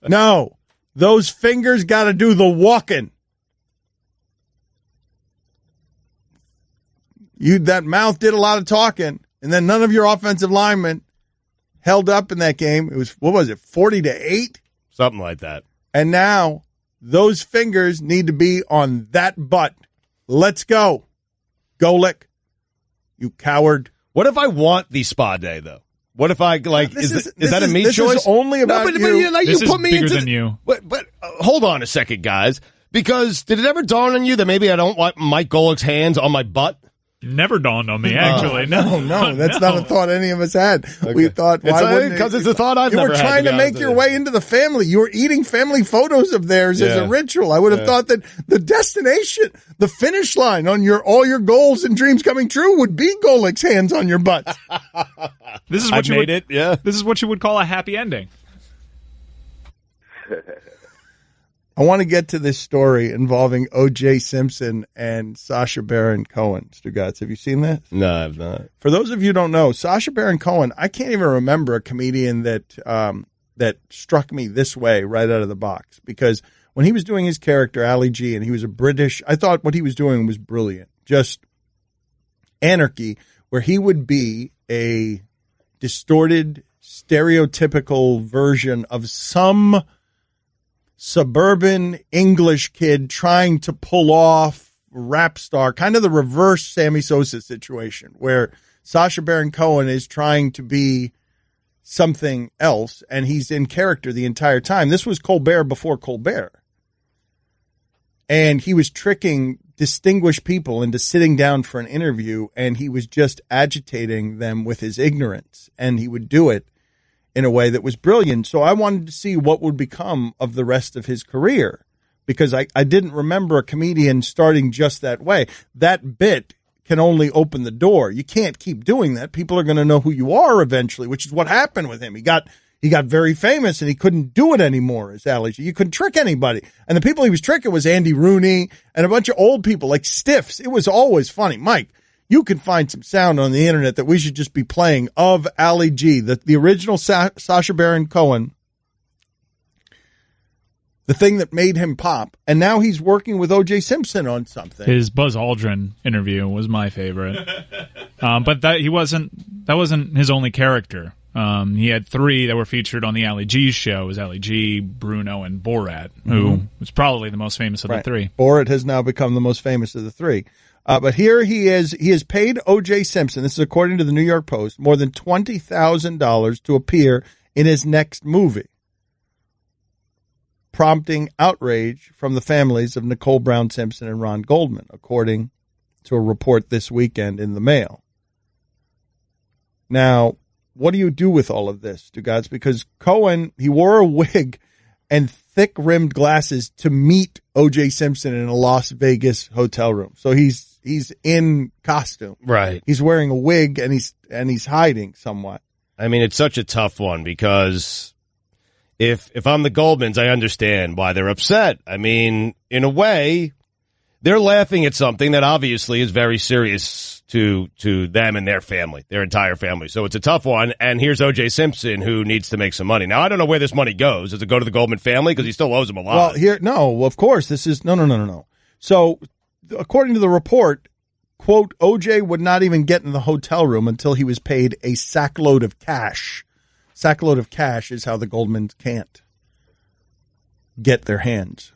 No. Those fingers got to do the walking. That mouth did a lot of talking, and then none of your offensive linemen held up in that game. It was, 40-8? Something like that. And now those fingers need to be on that butt. Let's go. Golick, you coward. What if I want the spa day, though? What if I, is that a me choice? This is only about you. This is bigger than you. But hold on a second, guys. Because did it ever dawn on you that maybe I don't want Mike Golick's hands on my butt? Never dawned on me, actually. No, that's not a thought any of us had. Okay. We thought, why wouldn't it? Because it's a thought I've never had. You were trying to make your way into the family. You were eating family photos of theirs as a ritual. I would have thought that the destination, the finish line on all your goals and dreams coming true would be Golick's hands on your butt. This is what This is what you would call a happy ending. I want to get to this story involving O.J. Simpson and Sacha Baron Cohen. Stugotz, have you seen that? No, I've not. For those of you who don't know, Sacha Baron Cohen, I can't even remember a comedian that struck me this way right out of the box. Because when he was doing his character, Ali G, and he was a British, I thought what he was doing was brilliant. Just anarchy, where he would be a distorted, stereotypical version of some suburban English kid trying to pull off rap star, kind of the reverse Sammy Sosa situation, where Sacha Baron Cohen is trying to be something else, and he's in character the entire time. This was Colbert before Colbert. And he was tricking distinguished people into sitting down for an interview, and he was just agitating them with his ignorance. And he would do it in a way that was brilliant. So I wanted to see what would become of the rest of his career, because I didn't remember a comedian starting just that way. That bit can only open the door. You can't keep doing that. People are going to know who you are eventually, which is what happened with him. He got very famous and he couldn't do it anymore as Ali G. You couldn't trick anybody. And the people he was tricking was Andy Rooney and a bunch of old people like stiffs. It was always funny. Mike, you can find some sound on the internet that we should just be playing of Ali G, the original Sacha Baron Cohen, the thing that made him pop. And now he's working with O.J. Simpson on something. His Buzz Aldrin interview was my favorite. But that wasn't his only character. He had 3 that were featured on the Ali G show. It was Ali G, Bruno, and Borat, who was probably the most famous of the 3. Borat has now become the most famous of the 3. But here he is. He has paid O.J. Simpson, this is according to the New York Post, more than $20,000 to appear in his next movie, prompting outrage from the families of Nicole Brown Simpson and Ron Goldman, according to a report this weekend in the Mail. Now, what do you do with all of this, Stugotz? Because Cohen, he wore a wig and thick-rimmed glasses to meet O.J. Simpson in a Las Vegas hotel room. So he's in costume. Right. He's wearing a wig and he's hiding somewhat. I mean, it's such a tough one because if I'm the Goldmans, I understand why they're upset. I mean, in a way, they're laughing at something that obviously is very serious to them and their family, their entire family. So it's a tough one. And here's O.J. Simpson, who needs to make some money. Now, I don't know where this money goes. Does it go to the Goldman family? Because he still owes them a lot. Well, of course, this is no. So according to the report, quote, O.J. would not even get in the hotel room until he was paid a sackload of cash. Sackload of cash is how the Goldmans can't get their hands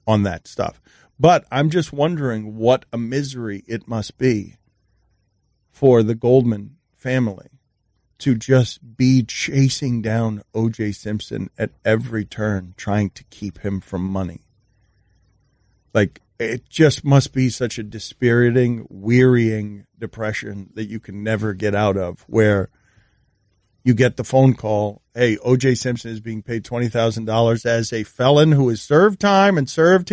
on that stuff. But I'm just wondering what a misery it must be for the Goldman family to just be chasing down O.J. Simpson at every turn, trying to keep him from money. Like, it just must be such a dispiriting, wearying depression that you can never get out of, where you get the phone call, hey, O.J. Simpson is being paid $20,000 as a felon who has served time and served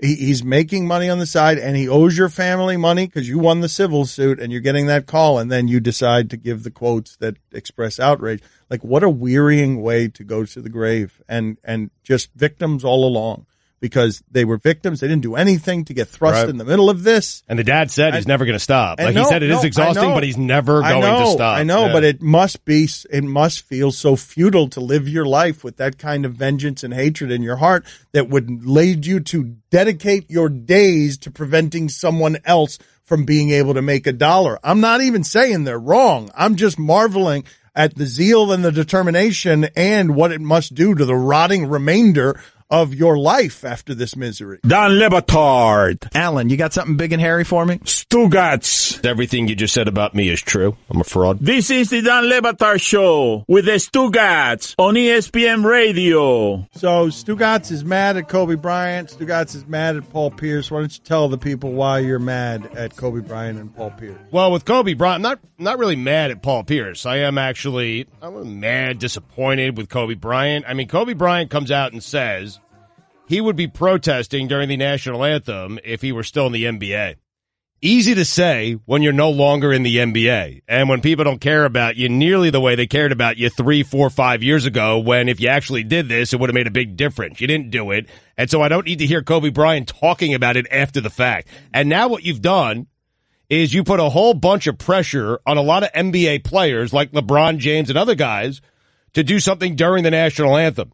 he's making money on the side, and he owes your family money because you won the civil suit, and you're getting that call, and then you decide to give the quotes that express outrage. Like, what a wearying way to go to the grave, and just victims all along. Because they were victims. They didn't do anything to get thrust in the middle of this. And the dad said he's never going to stop. Like, he said it is exhausting, but he's never going to stop. I know, but it must feel so futile to live your life with that kind of vengeance and hatred in your heart that would lead you to dedicate your days to preventing someone else from being able to make $1. I'm not even saying they're wrong. I'm just marveling at the zeal and the determination and what it must do to the rotting remainder of your life after this misery. Don Le Batard. Alan, you got something big and hairy for me? Stugotz. Everything you just said about me is true. I'm a fraud. This is the Don Le Batard Show with the Stugotz on ESPN Radio. So Stugotz is mad at Kobe Bryant. Stugotz is mad at Paul Pierce. Why don't you tell the people why you're mad at Kobe Bryant and Paul Pierce? Well, with Kobe Bryant, I'm not really mad at Paul Pierce. I'm mad, disappointed with Kobe Bryant. I mean, Kobe Bryant comes out and says he would be protesting during the national anthem if he were still in the NBA. Easy to say when you're no longer in the NBA and when people don't care about you nearly the way they cared about you 3, 4, 5 years ago, when if you actually did this, it would have made a big difference. You didn't do it. And so I don't need to hear Kobe Bryant talking about it after the fact. And now what you've done is you put a whole bunch of pressure on a lot of NBA players like LeBron James and other guys to do something during the national anthem.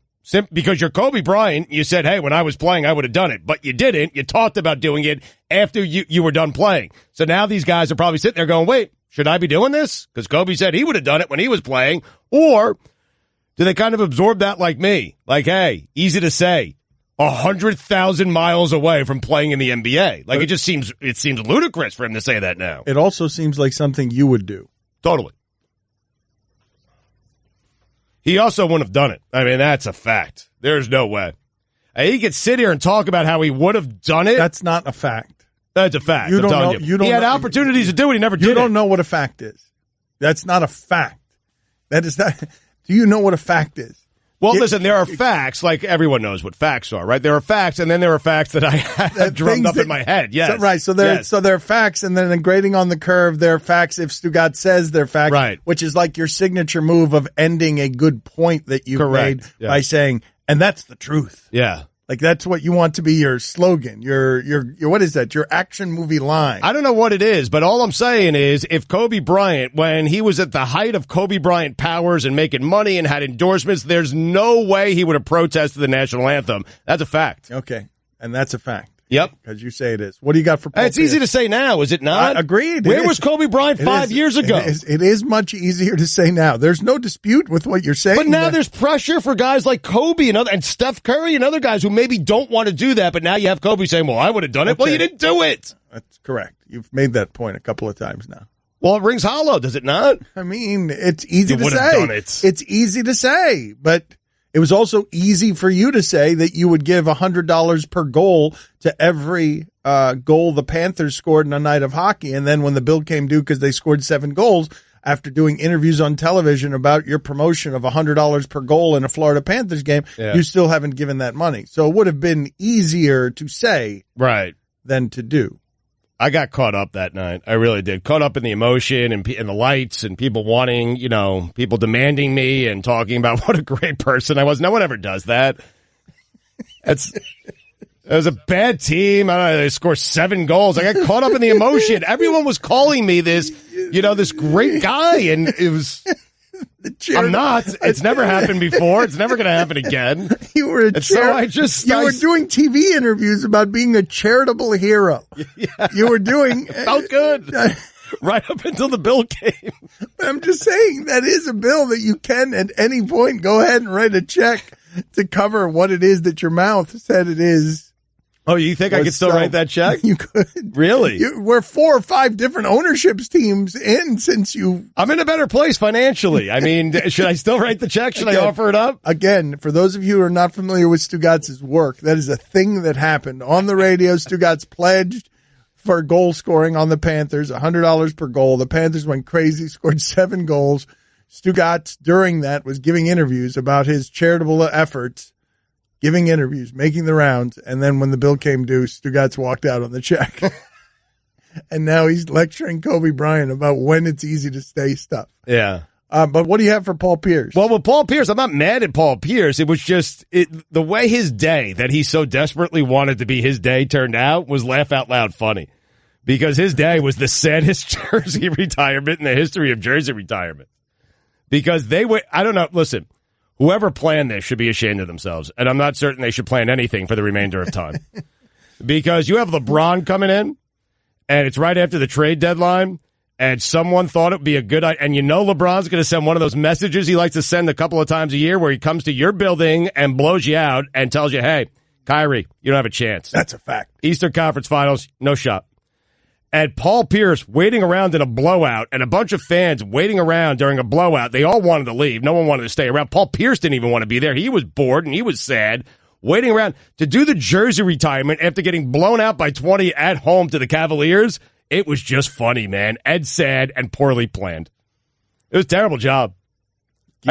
Because you're Kobe Bryant, you said, hey, when I was playing, I would have done it. But you didn't. You talked about doing it after you were done playing. So now these guys are probably sitting there going, wait, should I be doing this? Because Kobe said he would have done it when he was playing. Or do they kind of absorb that like me? Like, hey, easy to say. 100,000 miles away from playing in the NBA. Like, it seems ludicrous for him to say that now. It also seems like something you would do. Totally. He also wouldn't have done it. I mean, that's a fact. There's no way. He could sit here and talk about how he would have done it. That's not a fact. That's a fact. You I'm don't telling know. you. He had opportunities to do it. He never did it. You don't know what a fact is. That's not a fact. That is not. Do you know what a fact is? Well, listen, there are facts, like everyone knows what facts are, right? There are facts, and then there are facts that I have drummed up in my head, yes. So there are facts, and then in grading on the curve, there are facts if Stugotz says they're facts, right. Which is like your signature move of ending a good point that you've made by saying, and that's the truth. Yeah. Like, that's what you want to be your slogan, your what is that? Your action movie line. I don't know what it is, but all I'm saying is if Kobe Bryant, when he was at the height of Kobe Bryant powers and making money and had endorsements, there's no way he would have protested the national anthem. That's a fact. Okay. And that's a fact. Yep. Because you say it is. What do you got for Paul It's easy to say now, is it not? Agreed. Where was Kobe Bryant 5 years ago? It is much easier to say now. There's no dispute with what you're saying. But now there's pressure for guys like Kobe and Steph Curry and other guys who maybe don't want to do that, but now you have Kobe saying, well, I would have done it. Okay. Well, you didn't do it. That's correct. You've made that point a couple of times now. Well, it rings hollow, does it not? I mean, it's easy to say. Done it. It's easy to say, but it was also easy for you to say that you would give $100 per goal to every goal the Panthers scored in a night of hockey. And then when the bill came due because they scored 7 goals, after doing interviews on television about your promotion of $100 per goal in a Florida Panthers game, you still haven't given that money. So it would have been easier to say than to do. I got caught up that night. I really did. Caught up in the emotion and the lights and people wanting, people demanding me and talking about what a great person I was. No one ever does that. It was a bad team. I don't know. They scored 7 goals. I got caught up in the emotion. Everyone was calling me this, this great guy, and it was. I'm not. It's never happened before. It's never going to happen again. You were were doing TV interviews about being a charitable hero. Yeah. You were doing. Felt good. Right up until the bill came. I'm just saying that is a bill that you can at any point go ahead and write a check to cover what it is that your mouth said it is. Oh, you think I could still write that check? You could. Really? We're 4 or 5 different ownerships teams in since you. I'm in a better place financially. I mean, should I still write the check? Should I offer it up? Again, for those of you who are not familiar with Stugotz's work, that is a thing that happened on the radio. Stugotz pledged for goal scoring on the Panthers, $100 per goal. The Panthers went crazy, scored 7 goals. Stugotz, during that, was giving interviews about his charitable efforts. Giving interviews, making the rounds, and then when the bill came due, Stugotz walked out on the check. And now he's lecturing Kobe Bryant about when it's easy to say stuff. Yeah. But what do you have for Paul Pierce? Well, with Paul Pierce, I'm not mad at Paul Pierce. It was just the way his day that he so desperately wanted to be his day turned out was laugh out loud funny. Because his day was the saddest jersey retirement in the history of jersey retirement. Because I don't know, listen. Whoever planned this should be ashamed of themselves, and I'm not certain they should plan anything for the remainder of time. Because you have LeBron coming in, and it's right after the trade deadline, and someone thought it would be a good idea. And LeBron's going to send one of those messages he likes to send a couple of times a year where he comes to your building and blows you out and tells you, hey, Kyrie, you don't have a chance. That's a fact. Eastern Conference Finals, no shot. And Paul Pierce waiting around in a blowout and a bunch of fans waiting around during a blowout. They all wanted to leave. No one wanted to stay around. Paul Pierce didn't even want to be there. He was bored and he was sad. Waiting around to do the jersey retirement after getting blown out by 20 at home to the Cavaliers. It was just funny, man. And sad and poorly planned. It was a terrible job.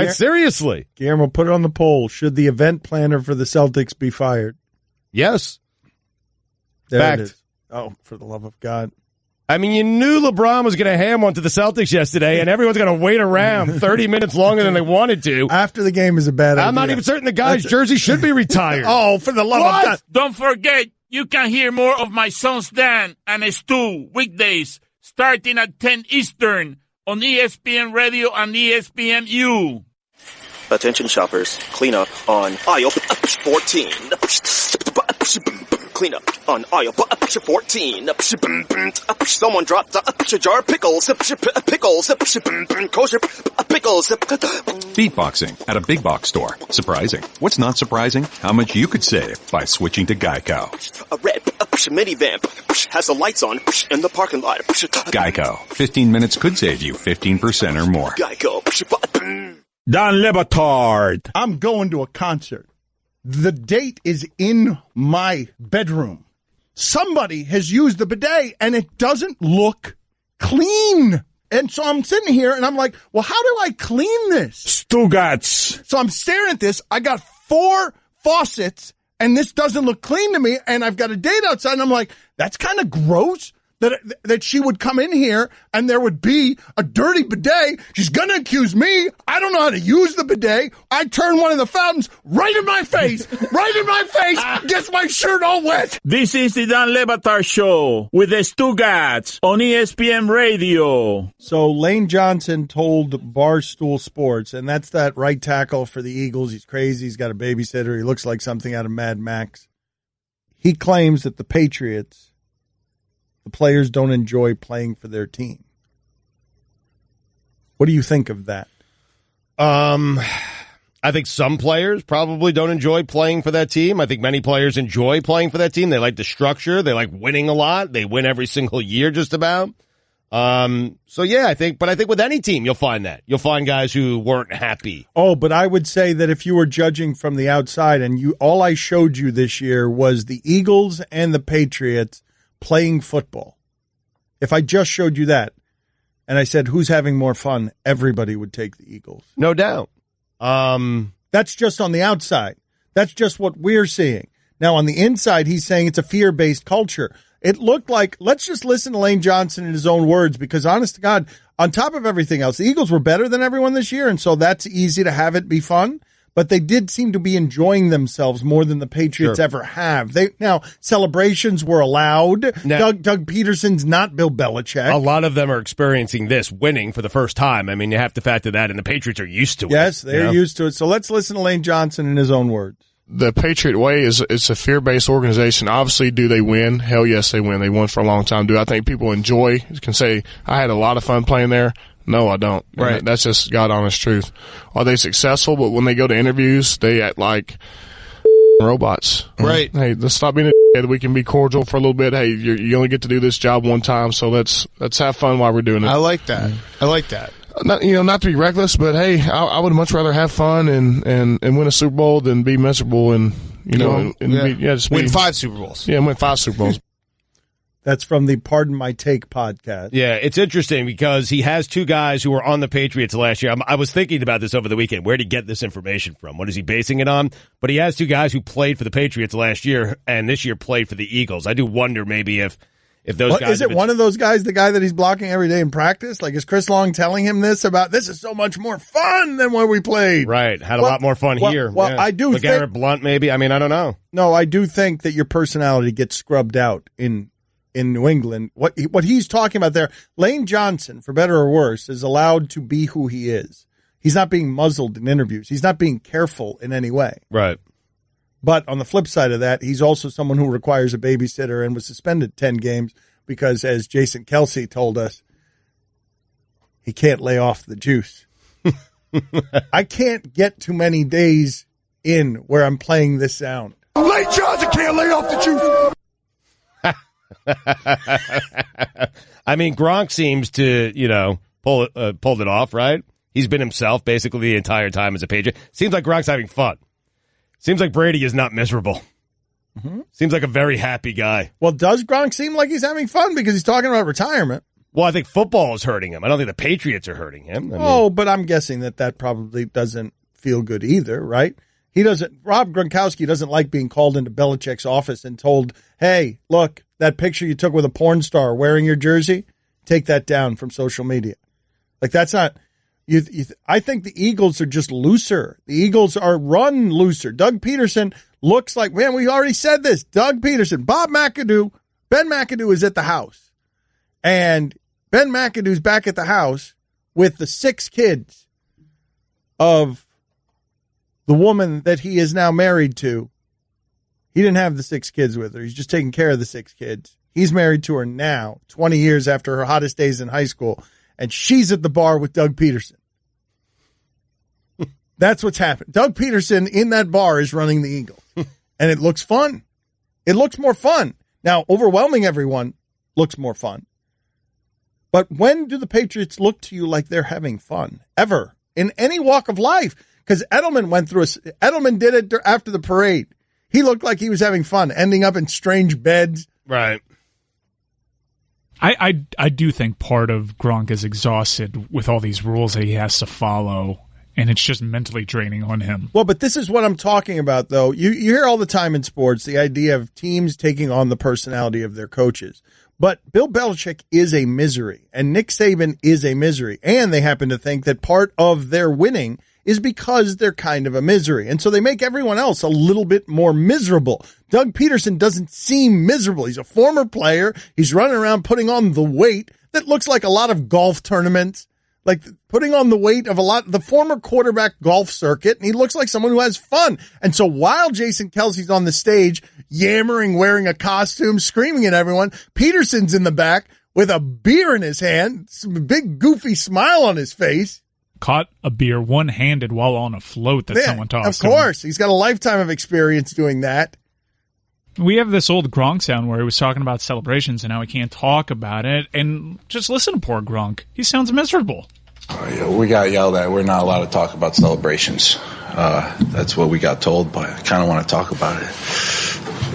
Seriously. Guillermo, put it on the poll. Should the event planner for the Celtics be fired? Yes. There it is. Oh, for the love of God. I mean, you knew LeBron was going to ham one to the Celtics yesterday, and everyone's going to wait around 30 minutes longer than they wanted to. After the game is a bad idea. I'm not even certain the guy's jersey should be retired. Oh, for the love of God. Don't forget, you can hear more of my sons Dan and Stu weekdays starting at 10 Eastern on ESPN Radio and ESPNU. Attention shoppers, clean up on aisle 14. Clean up on aisle 14. Someone dropped a jar of pickles. Pickles. Kosher pickles. Beatboxing at a big box store. Surprising. What's not surprising? How much you could save by switching to Geico. A red minivan has the lights on in the parking lot. Geico. 15 minutes could save you 15% or more. Geico. Don Batard. I'm going to a concert. The date is in my bedroom. Somebody has used the bidet and it doesn't look clean. And so I'm sitting here and I'm like, well, how do I clean this? Stugotz. So I'm staring at this. I got 4 faucets and this doesn't look clean to me. And I've got a date outside and I'm like, that's kind of gross. That she would come in here and there would be a dirty bidet. She's going to accuse me. I don't know how to use the bidet. I turn one of the fountains right in my face. Gets my shirt all wet. This is the Don Batard Show with the Stugotz on ESPN Radio. So Lane Johnson told Barstool Sports, and that's that right tackle for the Eagles. He's crazy. He's got a babysitter. He looks like something out of Mad Max. He claims that the Patriots, the players don't enjoy playing for their team. What do you think of that? I think some players probably don't enjoy playing for that team. I think many players enjoy playing for that team. They like the structure. They like winning a lot. They win every single year just about. So yeah, I think with any team, you'll find that. You'll find guys who weren't happy. Oh, but I would say that if you were judging from the outside and all I showed you this year was the Eagles and the Patriots playing football. If I just showed you that and I said, who's having more fun? Everybody would take the Eagles. No doubt. That's just on the outside. That's just what we're seeing. Now, on the inside, he's saying it's a fear-based culture. It looked like, let's just listen to Lane Johnson in his own words, because honest to God, on top of everything else, the Eagles were better than everyone this year, and so that's easy to have it be fun. But they did seem to be enjoying themselves more than the Patriots ever have. Now, celebrations were allowed. Now, Doug Peterson's not Bill Belichick. A lot of them are experiencing this, winning for the first time. I mean, you have to factor that in. The Patriots are used to it. Yes, they're used to it. So let's listen to Lane Johnson in his own words. The Patriot way is it's a fear-based organization. Obviously, do they win? Hell yes, they win. They won for a long time. Do I think people enjoy, can say, I had a lot of fun playing there? No, I don't. Right. That's just God honest truth. Are they successful? But when they go to interviews, they act like robots. Right. Hey, let's stop being a we can be cordial for a little bit. Hey, you only get to do this job one time, so let's have fun while we're doing it. I like that. I like that. Not to be reckless, but hey, I would much rather have fun and win a Super Bowl than be miserable and win 5 Super Bowls. Yeah, win 5 Super Bowls. That's from the Pardon My Take podcast. Yeah, it's interesting because he has 2 guys who were on the Patriots last year. I was thinking about this over the weekend. Where did he get this information from? What is he basing it on? But he has 2 guys who played for the Patriots last year and this year played for the Eagles. I do wonder maybe if those guys... Is it one of those guys, the guy that he's blocking every day in practice? Like, is Chris Long telling him this is so much more fun than when we played? Right. Had a lot more fun here. Well, yeah. I do think... Garrett Blunt, maybe? I mean, I don't know. No, I do think that your personality gets scrubbed out in New England. What he's talking about there, Lane Johnson, for better or worse, is allowed to be who he is. He's not being muzzled in interviews. He's not being careful in any way. Right. But on the flip side of that, he's also someone who requires a babysitter and was suspended 10 games because, as Jason Kelsey told us, he can't lay off the juice. I can't get too many days in where I'm playing this sound. Lane Johnson can't lay off the juice. I mean, Gronk seems to, pulled it off, right? He's been himself basically the entire time as a Patriot. Seems like Gronk's having fun. Seems like Brady is not miserable. Mm-hmm. Seems like a very happy guy. Well, does Gronk seem like he's having fun because he's talking about retirement? Well, I think football is hurting him. I don't think the Patriots are hurting him. But I'm guessing that probably doesn't feel good either, right? Rob Gronkowski doesn't like being called into Belichick's office and told, hey, look, that picture you took with a porn star wearing your jersey, take that down from social media. Like, that's not, I think the Eagles are just looser. The Eagles are run looser. Doug Peterson looks like, man, we already said this. Doug Peterson, Ben McAdoo is at the house. And Ben McAdoo's back at the house with the 6 kids of the woman that he is now married to. He didn't have the 6 kids with her. He's just taking care of the 6 kids. He's married to her now, 20 years after her hottest days in high school, and she's at the bar with Doug Peterson. That's what's happened. Doug Peterson in that bar is running the Eagles, and it looks fun. It looks more fun. Now, overwhelming everyone looks more fun. But when do the Patriots look to you like they're having fun? Ever. In any walk of life. Because Edelman did it after the parade. He looked like he was having fun, ending up in strange beds. Right. I do think part of Gronk is exhausted with all these rules that he has to follow, and it's just mentally draining on him. Well, but this is what I'm talking about, though. You hear all the time in sports the idea of teams taking on the personality of their coaches. But Bill Belichick is a misery, and Nick Saban is a misery, and they happen to think that part of their winning is because they're kind of a misery, and so they make everyone else a little bit more miserable. Doug Peterson doesn't seem miserable. He's a former player. He's running around putting on the weight that looks like a lot of golf tournaments, like putting on the weight of the former quarterback golf circuit, and he looks like someone who has fun. And so while Jason Kelsey's on the stage, yammering, wearing a costume, screaming at everyone, Peterson's in the back with a beer in his hand, some big goofy smile on his face. Caught a beer one-handed while on a float that someone tossed him. Of course. He's got a lifetime of experience doing that. We have this old Gronk sound where he was talking about celebrations and how he can't talk about it. And just listen to poor Gronk. He sounds miserable. We got yelled at. We're not allowed to talk about celebrations. That's what we got told, but I kind of want to talk about it.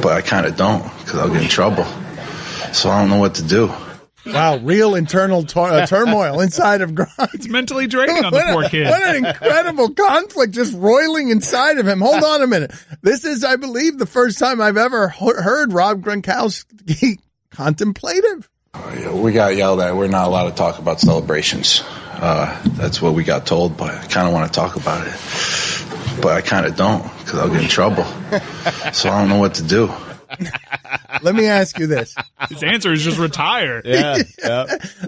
But I kind of don't because I'll get in trouble. So I don't know what to do. Wow, real internal turmoil inside of Gronk. It's mentally draining on the poor kid. What an incredible conflict just roiling inside of him. Hold on a minute. This is, I believe, the first time I've ever heard Rob Gronkowski contemplative. We got yelled at. We're not allowed to talk about celebrations. That's what we got told, but I kind of want to talk about it. But I kind of don't because I'll get in trouble. So I don't know what to do. Let me ask you this. His answer is just retire. Yeah.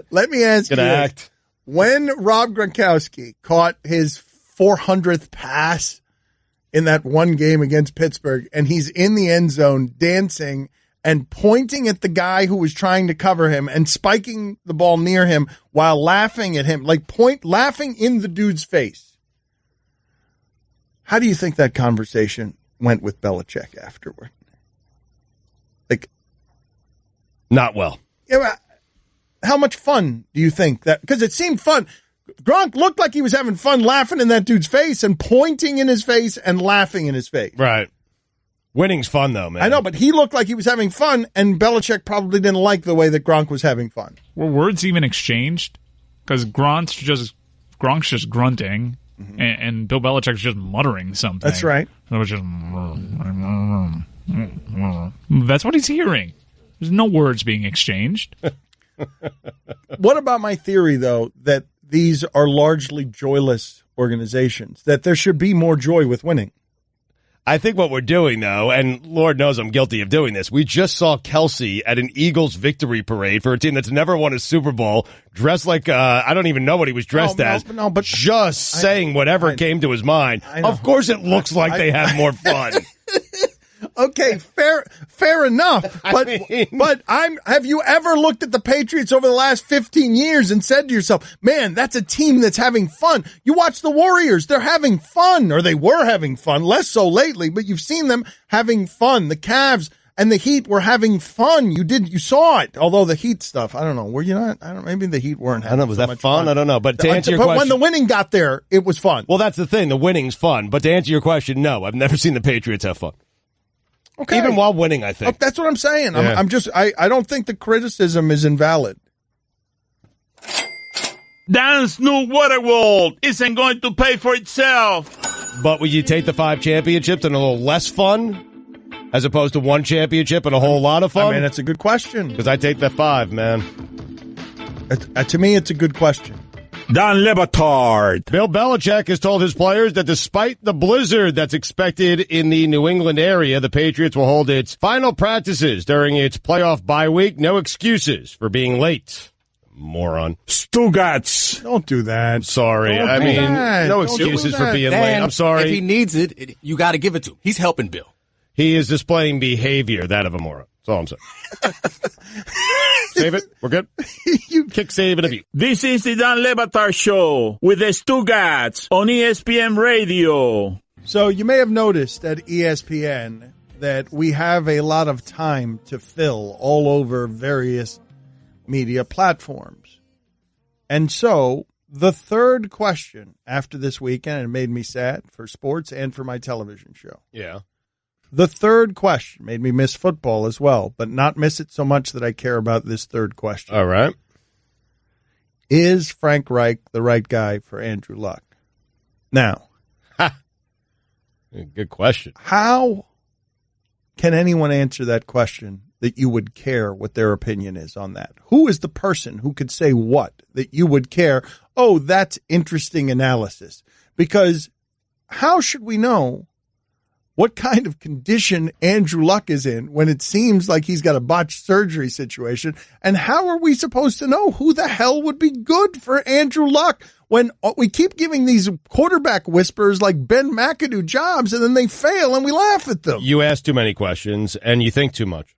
Let me ask you this. When Rob Gronkowski caught his 400th pass in that one game against Pittsburgh, and he's in the end zone dancing and pointing at the guy who was trying to cover him and spiking the ball near him while laughing at him, laughing in the dude's face. How do you think that conversation went with Belichick afterward? Not well. Yeah, how much fun do you think that? Because it seemed fun. Gronk looked like he was having fun laughing in that dude's face and pointing in his face and laughing in his face. Right. Winning's fun, though, man. I know, but he looked like he was having fun, and Belichick probably didn't like the way that Gronk was having fun. Were words even exchanged? Because Gronk's just grunting, and Bill Belichick's just muttering something. That's right. It was just... That's what he's hearing. There's no words being exchanged. What about my theory, though, that these are largely joyless organizations, that there should be more joy with winning? I think what we're doing, though, and Lord knows I'm guilty of doing this, we just saw Kelsey at an Eagles victory parade for a team that's never won a Super Bowl, dressed like, I don't even know what he was dressed as, but just saying whatever came to his mind. Of course it looks like they have more fun. Okay, fair enough. But have you ever looked at the Patriots over the last 15 years and said to yourself, man, that's a team that's having fun? You watch the Warriors, they're having fun, or they were having fun, less so lately, but you've seen them having fun. The Cavs and the Heat were having fun. You saw it. Although the Heat stuff, I don't know. Were you not? I don't know. Maybe the Heat weren't having was that fun? I don't know. But to answer your question, when the winning got there, it was fun. Well, that's the thing. The winning's fun. But to answer your question, no, I've never seen the Patriots have fun. Okay. Even while winning, I think. That's what I'm saying. Yeah. I don't think the criticism is invalid. Dan's new water world isn't going to pay for itself. But would you take the 5 championships and a little less fun as opposed to 1 championship and a whole lot of fun? I mean, that's a good question. Because I take the 5, man. To me, it's a good question. Dan Batard. Bill Belichick has told his players that despite the blizzard that's expected in the New England area, the Patriots will hold its final practices during its playoff bye week. No excuses for being late. Moron. Stugotz. Don't do that. Sorry. No excuses for being late. I'm sorry. If he needs it, you got to give it to him. He's helping Bill. He is displaying behavior, that of a moron. That's all I'm saying. Save it. We're good. You kick, save, and abuse. This is the Dan Le Batard Show with the Stugotz on ESPN Radio. So you may have noticed at ESPN that we have a lot of time to fill all over various media platforms. And so the third question after this weekend, and it made me sad for sports and for my television show. Yeah. The third question made me miss football as well, but not miss it so much that I care about this third question. All right. Is Frank Reich the right guy for Andrew Luck? Now, good question. How can anyone answer that question that you would care what their opinion is on that? Who is the person who could say what that you would care? Oh, that's interesting analysis. Because how should we know what kind of condition Andrew Luck is in when it seems like he's got a botched surgery situation? And how are we supposed to know who the hell would be good for Andrew Luck when we keep giving these quarterback whisperers like Ben McAdoo jobs and then they fail and we laugh at them? You ask too many questions and you think too much.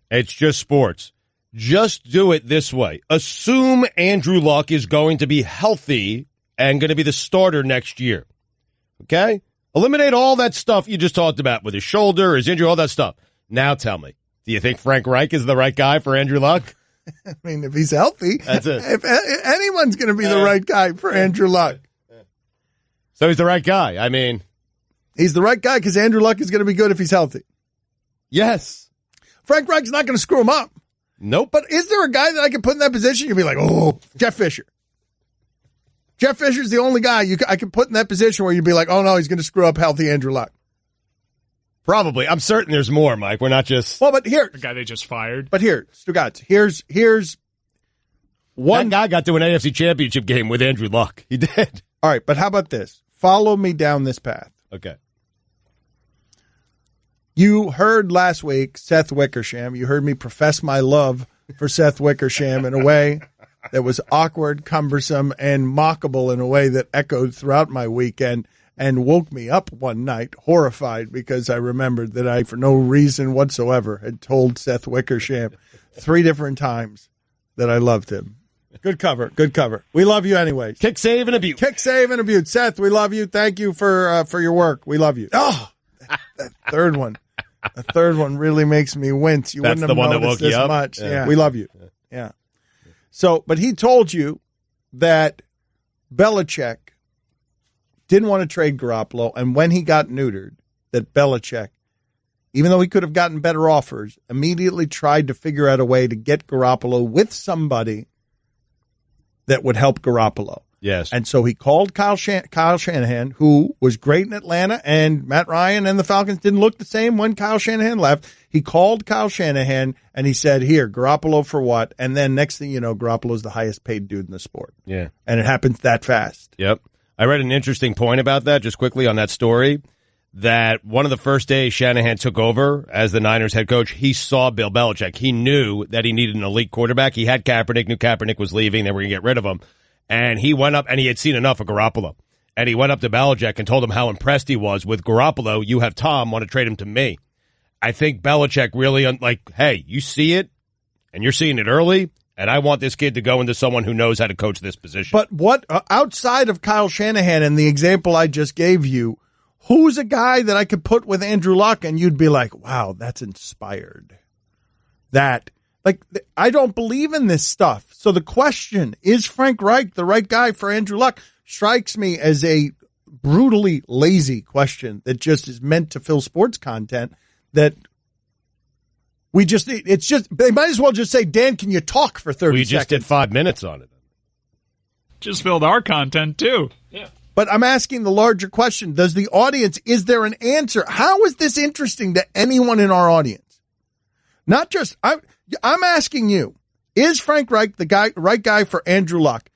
It's just sports. Just do it this way. Assume Andrew Luck is going to be healthy and going to be the starter next year. Okay? Eliminate all that stuff you just talked about with his shoulder, his injury, all that stuff. Now tell me, do you think Frank Reich is the right guy for Andrew Luck? I mean, if he's healthy, that's it. If anyone's going to be the right guy for Andrew Luck. So he's the right guy. I mean, he's the right guy because Andrew Luck is going to be good if he's healthy. Yes. Frank Reich's not going to screw him up. Nope. But is there a guy that I can put in that position? You'd be like, oh, Jeff Fisher. Jeff Fisher's the only guy I can put in that position where you'd be like, oh, no, he's going to screw up healthy Andrew Luck. Probably. I'm certain there's more, Mike. We're not just... Well, but here... The guy they just fired. But here, Stugotz, here's one... That guy got to an AFC championship game with Andrew Luck. He did. All right, but how about this? Follow me down this path. Okay. You heard last week Seth Wickersham. You heard me profess my love for Seth Wickersham in a way that was awkward, cumbersome, and mockable in a way that echoed throughout my weekend and woke me up one night horrified because I remembered that I, for no reason whatsoever, had told Seth Wickersham 3 different times that I loved him. Good cover. Good cover. We love you anyways. Kick, save, and abuse. Kick, save, and abuse. Seth, we love you. Thank you for your work. We love you. Oh, that third one. The third one really makes me wince. You That's wouldn't have noticed this much. Yeah, we love you. Yeah. So, but he told you that Belichick didn't want to trade Garoppolo, and when he got neutered, that Belichick, even though he could have gotten better offers, immediately tried to figure out a way to get Garoppolo with somebody that would help Garoppolo. Yes. And so he called Kyle Shanahan, who was great in Atlanta, and Matt Ryan and the Falcons didn't look the same when Kyle Shanahan left. He called Kyle Shanahan, and he said, here, Garoppolo for what? And then next thing you know, Garoppolo's the highest paid dude in the sport. Yeah. And it happens that fast. Yep. I read an interesting point about that, just quickly on that story, that one of the first days Shanahan took over as the Niners head coach, he saw Bill Belichick. He knew that he needed an elite quarterback. He had Kaepernick, knew Kaepernick was leaving. They were going to get rid of him. And he went up, and he had seen enough of Garoppolo. And he went up to Belichick and told him how impressed he was with Garoppolo. You have Tom, want to trade him to me. I think Belichick really, hey, you see it, and you're seeing it early, and I want this kid to go into someone who knows how to coach this position. But what, outside of Kyle Shanahan and the example I just gave you, who's a guy that I could put with Andrew Luck and you'd be like, wow, that's inspired. I don't believe in this stuff. So the question, is Frank Reich the right guy for Andrew Luck, strikes me as a brutally lazy question that just is meant to fill sports content that they might as well just say, Dan, can you talk for 30 seconds? We just did 5 minutes on it. Just filled our content too. Yeah. But I'm asking the larger question. Does the audience, is there an answer? How is this interesting to anyone in our audience? Not just, I'm asking you, is Frank Reich the right guy for Andrew Luck?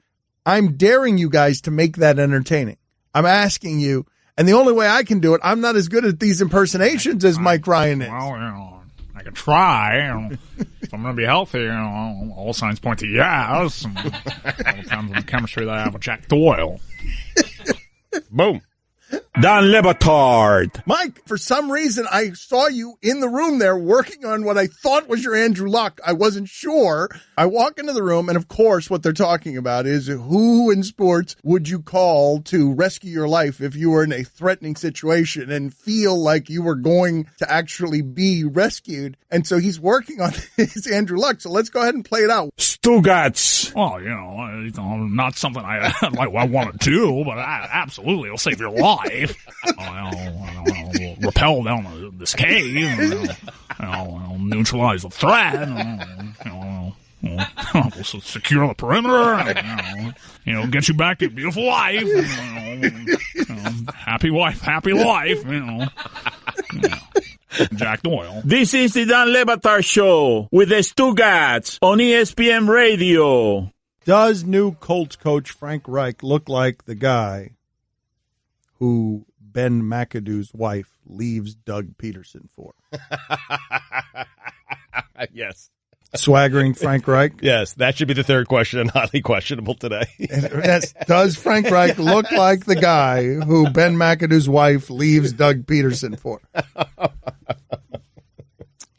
I'm daring you guys to make that entertaining. I'm asking you, and the only way I can do it, I'm not as good at these impersonations as Mike Ryan is. Well, I can try. If I'm going to be healthy, all signs point to yes. And all the times in the chemistry that I have with Jack Doyle. Boom. Don Le Batard. Mike, for some reason, I saw you in the room there working on what I thought was your Andrew Luck. I wasn't sure. I walk into the room, and of course, what they're talking about is who in sports would you call to rescue your life if you were in a threatening situation and feel like you were going to actually be rescued. And so he's working on his Andrew Luck. So let's go ahead and play it out. Stugotz. Well, not something I want to do, but absolutely it'll save your life. I'll rappel down this cave, neutralize the threat, we'll secure the perimeter, get you back to your beautiful wife, happy wife, happy life, Jack Doyle. This is the Don Le Batard Show with the Stugotz on ESPN Radio. Does new Colts coach Frank Reich look like the guy who Ben McAdoo's wife leaves Doug Peterson for? Yes. Swaggering Frank Reich? Yes, that should be the third question and highly questionable today. Yes. Does Frank Reich look like the guy who Ben McAdoo's wife leaves Doug Peterson for? All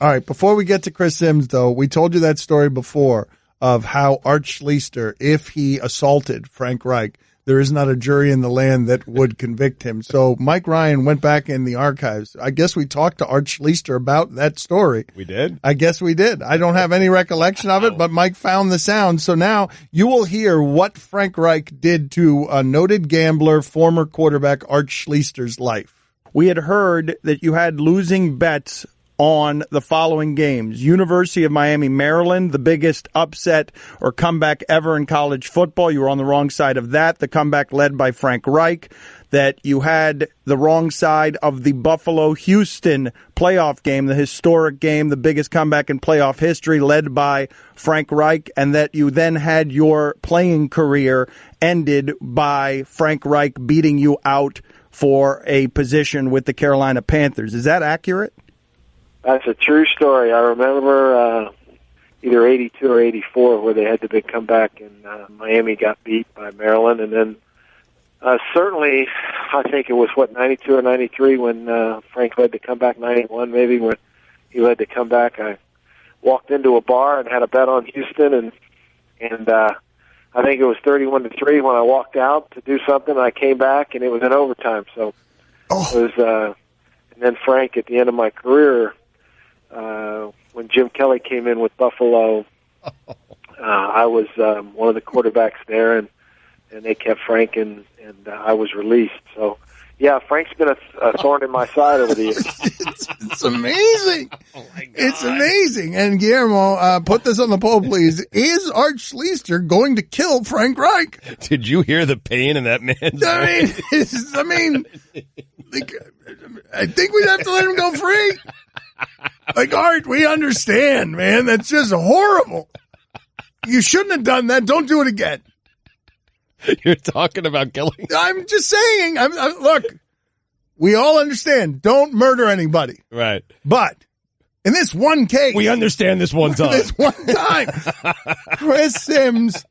right, before we get to Chris Sims, though, we told you that story before of how Art Schlichter, if he assaulted Frank Reich, there is not a jury in the land that would convict him. So Mike Ryan went back in the archives. I guess we talked to Art Schlichter about that story. We did? I guess we did. I don't have any recollection of it, but Mike found the sound. So now you will hear what Frank Reich did to a noted gambler, former quarterback Art Schlichter's life. We had heard that you had losing bets on the following games. University of Miami, Maryland, the biggest upset or comeback ever in college football. You were on the wrong side of that. The comeback led by Frank Reich. That you had the wrong side of the Buffalo-Houston playoff game, the historic game, the biggest comeback in playoff history, led by Frank Reich, and that you then had your playing career ended by Frank Reich beating you out for a position with the Carolina Panthers. Is that accurate? That's a true story. I remember either 82 or 84 where they had the big comeback and Miami got beat by Maryland. And then certainly, I think it was, 92 or 93 when Frank led the comeback, 91 maybe, when he led the comeback. I walked into a bar and had a bet on Houston, and I think it was 31-3 when I walked out to do something. I came back, and it was in overtime. So it was, and then Frank, at the end of my career, when Jim Kelly came in with Buffalo, I was one of the quarterbacks there, and they kept Frank, and I was released. So, yeah, Frank's been a thorn in my side over the years. It's amazing. Oh my God. It's amazing. And Guillermo, put this on the poll, please. Is Art Schlichter going to kill Frank Reich? Did you hear the pain in that man's voice? I think we'd have to let him go free. Like, Art, we understand, man. That's just horrible. You shouldn't have done that. Don't do it again. You're talking about killing. I'm just saying. Look, we all understand. Don't murder anybody. Right. But in this one case. We understand this one time. This one time. Chris Sims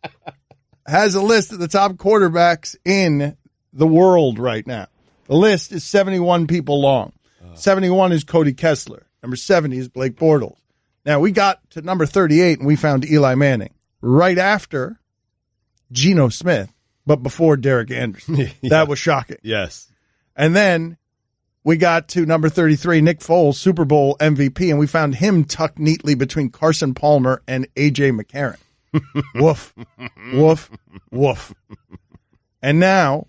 has a list of the top quarterbacks in the world right now. The list is 71 people long. 71 is Cody Kessler. Number 70 is Blake Bortles. Now, we got to number 38, and we found Eli Manning. Right after Geno Smith, but before Derek Anderson. Yeah. That was shocking. Yes. And then we got to number 33, Nick Foles, Super Bowl MVP, and we found him tucked neatly between Carson Palmer and A.J. McCarron. Woof. Woof. Woof. And now,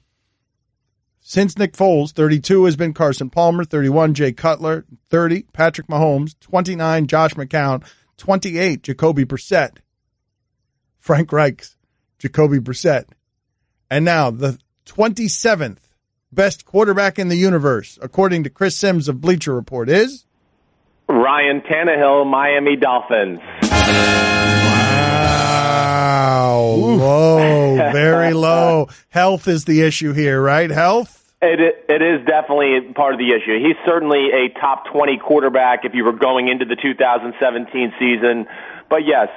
since Nick Foles, 32 has been Carson Palmer, 31 Jay Cutler, 30 Patrick Mahomes, 29 Josh McCown, 28 Jacoby Brissett, Frank Reich's Jacoby Brissett. And now the 27th best quarterback in the universe, according to Chris Sims of Bleacher Report, is Ryan Tannehill, Miami Dolphins. Wow. Low, very low. Health is the issue here, right? Health? It is definitely part of the issue. He's certainly a top 20 quarterback if you were going into the 2017 season, But yes,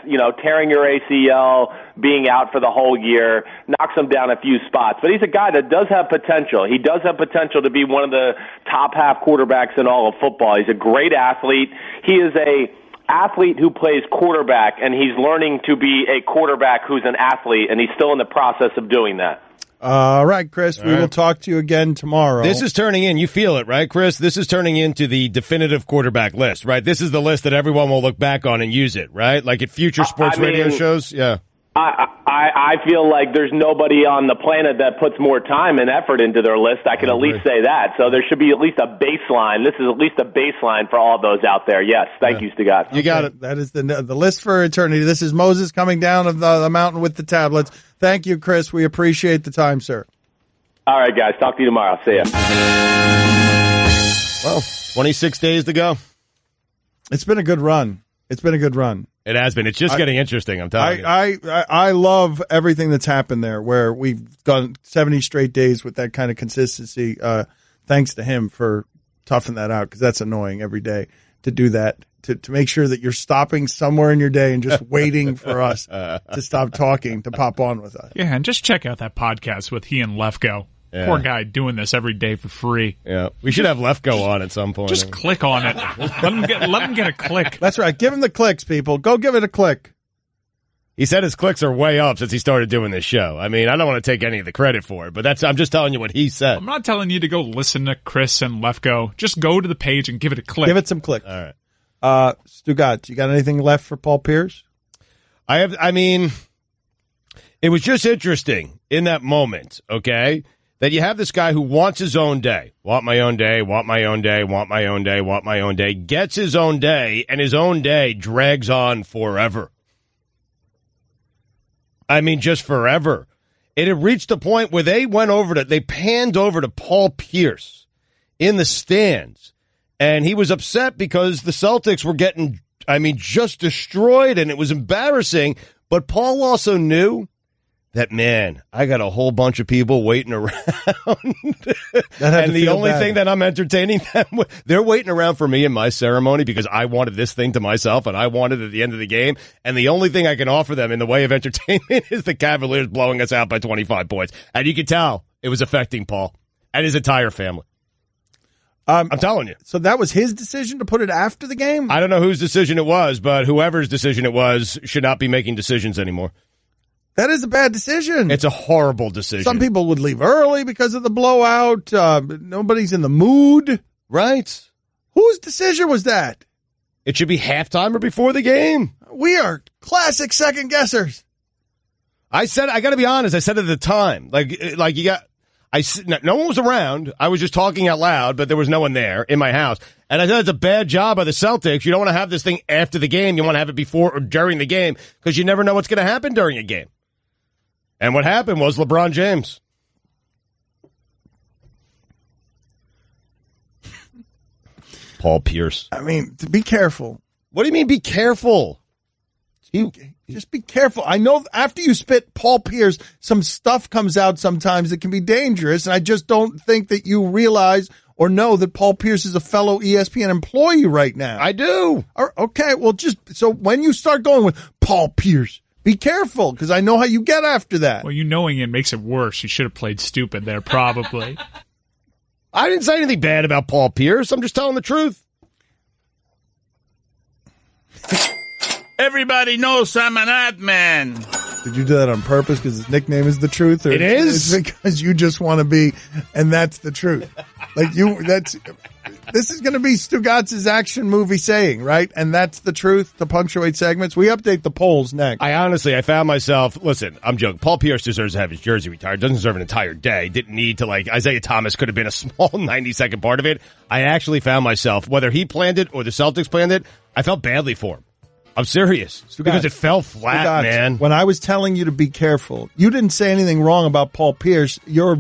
tearing your ACL, being out for the whole year, knocks him down a few spots. But he's a guy that does have potential. He does have potential to be one of the top half quarterbacks in all of football. He's a great athlete. He is a athlete who plays quarterback, and he's learning to be a quarterback who's an athlete, and he's still in the process of doing that. All right, Chris, we will talk to you again tomorrow. This is turning in, you feel it, right, Chris? This is turning into the definitive quarterback list, right? This is the list that everyone will look back on and use it, right? Like at future sports radio shows? Yeah. I feel like there's nobody on the planet that puts more time and effort into their list. I can at least say that. So there should be at least a baseline. This is at least a baseline for all of those out there. Yes. Thank you, Stugotz. You got it. That is the list for eternity. This is Moses coming down of the mountain with the tablets. Thank you, Chris. We appreciate the time, sir. All right, guys. Talk to you tomorrow. See ya. Well, 26 days to go. It's been a good run. It has been. It's just getting interesting, I'm telling you. I love everything that's happened there, where we've gone 70 straight days with that kind of consistency. Thanks to him for toughing that out, because that's annoying every day to do that, to make sure that you're stopping somewhere in your day and just waiting for us to stop talking, to pop on with us. Yeah, and just check out that podcast with he and Lefko. Yeah. Poor guy doing this every day for free. Yeah, we should have Lefko on at some point. Just click on it. Let him get a click. That's right. Give him the clicks, people. Go give it a click. He said his clicks are way up since he started doing this show. I mean, I don't want to take any of the credit for it, but I'm just telling you what he said. I'm not telling you to go listen to Chris and Lefko. Just go to the page and give it a click. Give it some clicks. All right. Stugotz, you got anything left for Paul Pierce? I mean, it was just interesting in that moment, okay? That you have this guy who wants his own day. Want my own day, want my own day, want my own day, want my own day. Gets his own day, and his own day drags on forever. I mean, just forever. It had reached a point where they panned over to Paul Pierce in the stands, and he was upset because the Celtics were getting, just destroyed, and it was embarrassing. But Paul also knew that, man, I got a whole bunch of people waiting around. And the only thing that I'm entertaining them with, they're waiting around for me in my ceremony because I wanted this thing to myself and I wanted it at the end of the game. And the only thing I can offer them in the way of entertainment is the Cavaliers blowing us out by 25 points. And you could tell it was affecting Paul and his entire family. I'm telling you. So that was his decision to put it after the game? I don't know whose decision it was, but whoever's decision it was should not be making decisions anymore. That is a bad decision. It's a horrible decision. Some people would leave early because of the blowout. Nobody's in the mood. Right. Whose decision was that? It should be halftime or before the game. We are classic second guessers. I got to be honest. I said it at the time. No one was around. I was just talking out loud, but there was no one there in my house. And I said it's a bad job by the Celtics. You don't want to have this thing after the game. You want to have it before or during the game because you never know what's going to happen during a game. And what happened was LeBron James. Paul Pierce. I mean, be careful. What do you mean be careful? Just be careful. I know after you spit Paul Pierce, some stuff comes out sometimes that can be dangerous, and I just don't think that you realize or know that Paul Pierce is a fellow ESPN employee right now. I do. Okay, well, so when you start going with Paul Pierce, be careful, because I know how you get after that. Well, knowing it makes it worse. You should have played stupid there, probably. I didn't say anything bad about Paul Pierce. I'm just telling the truth. Everybody knows I'm an ad man. Did you do that on purpose because his nickname is the truth? Or it is? It's because you just want to be, and that's the truth. This is going to be Stugotz's action movie saying, right? And that's the truth to punctuate segments. We update the polls next. I found myself, listen, I'm joking. Paul Pierce deserves to have his jersey retired. Doesn't deserve an entire day. Didn't need to, Isaiah Thomas could have been a small 90-second part of it. I actually found myself, whether he planned it or the Celtics planned it, I felt badly for him. I'm serious. Because it fell flat, man. When I was telling you to be careful, you didn't say anything wrong about Paul Pierce. Your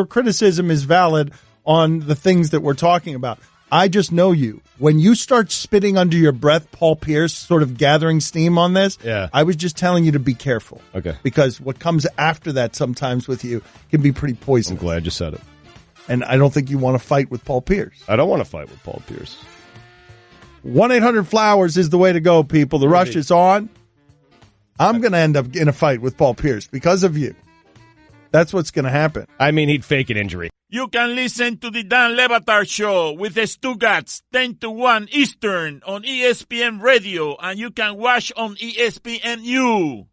criticism is valid on the things that we're talking about. I just know you. When you start spitting under your breath, Paul Pierce, sort of gathering steam on this, I was just telling you to be careful. Okay. Because what comes after that sometimes with you can be pretty poisonous. I'm glad you said it. And I don't think you want to fight with Paul Pierce. I don't want to fight with Paul Pierce. 1-800-Flowers is the way to go, people. The rush is on. I'm going to end up in a fight with Paul Pierce because of you. That's what's going to happen. I mean, he'd fake an injury. You can listen to the Dan Le Batard Show with the Stugotz 10 to 1 Eastern on ESPN Radio, and you can watch on ESPNU.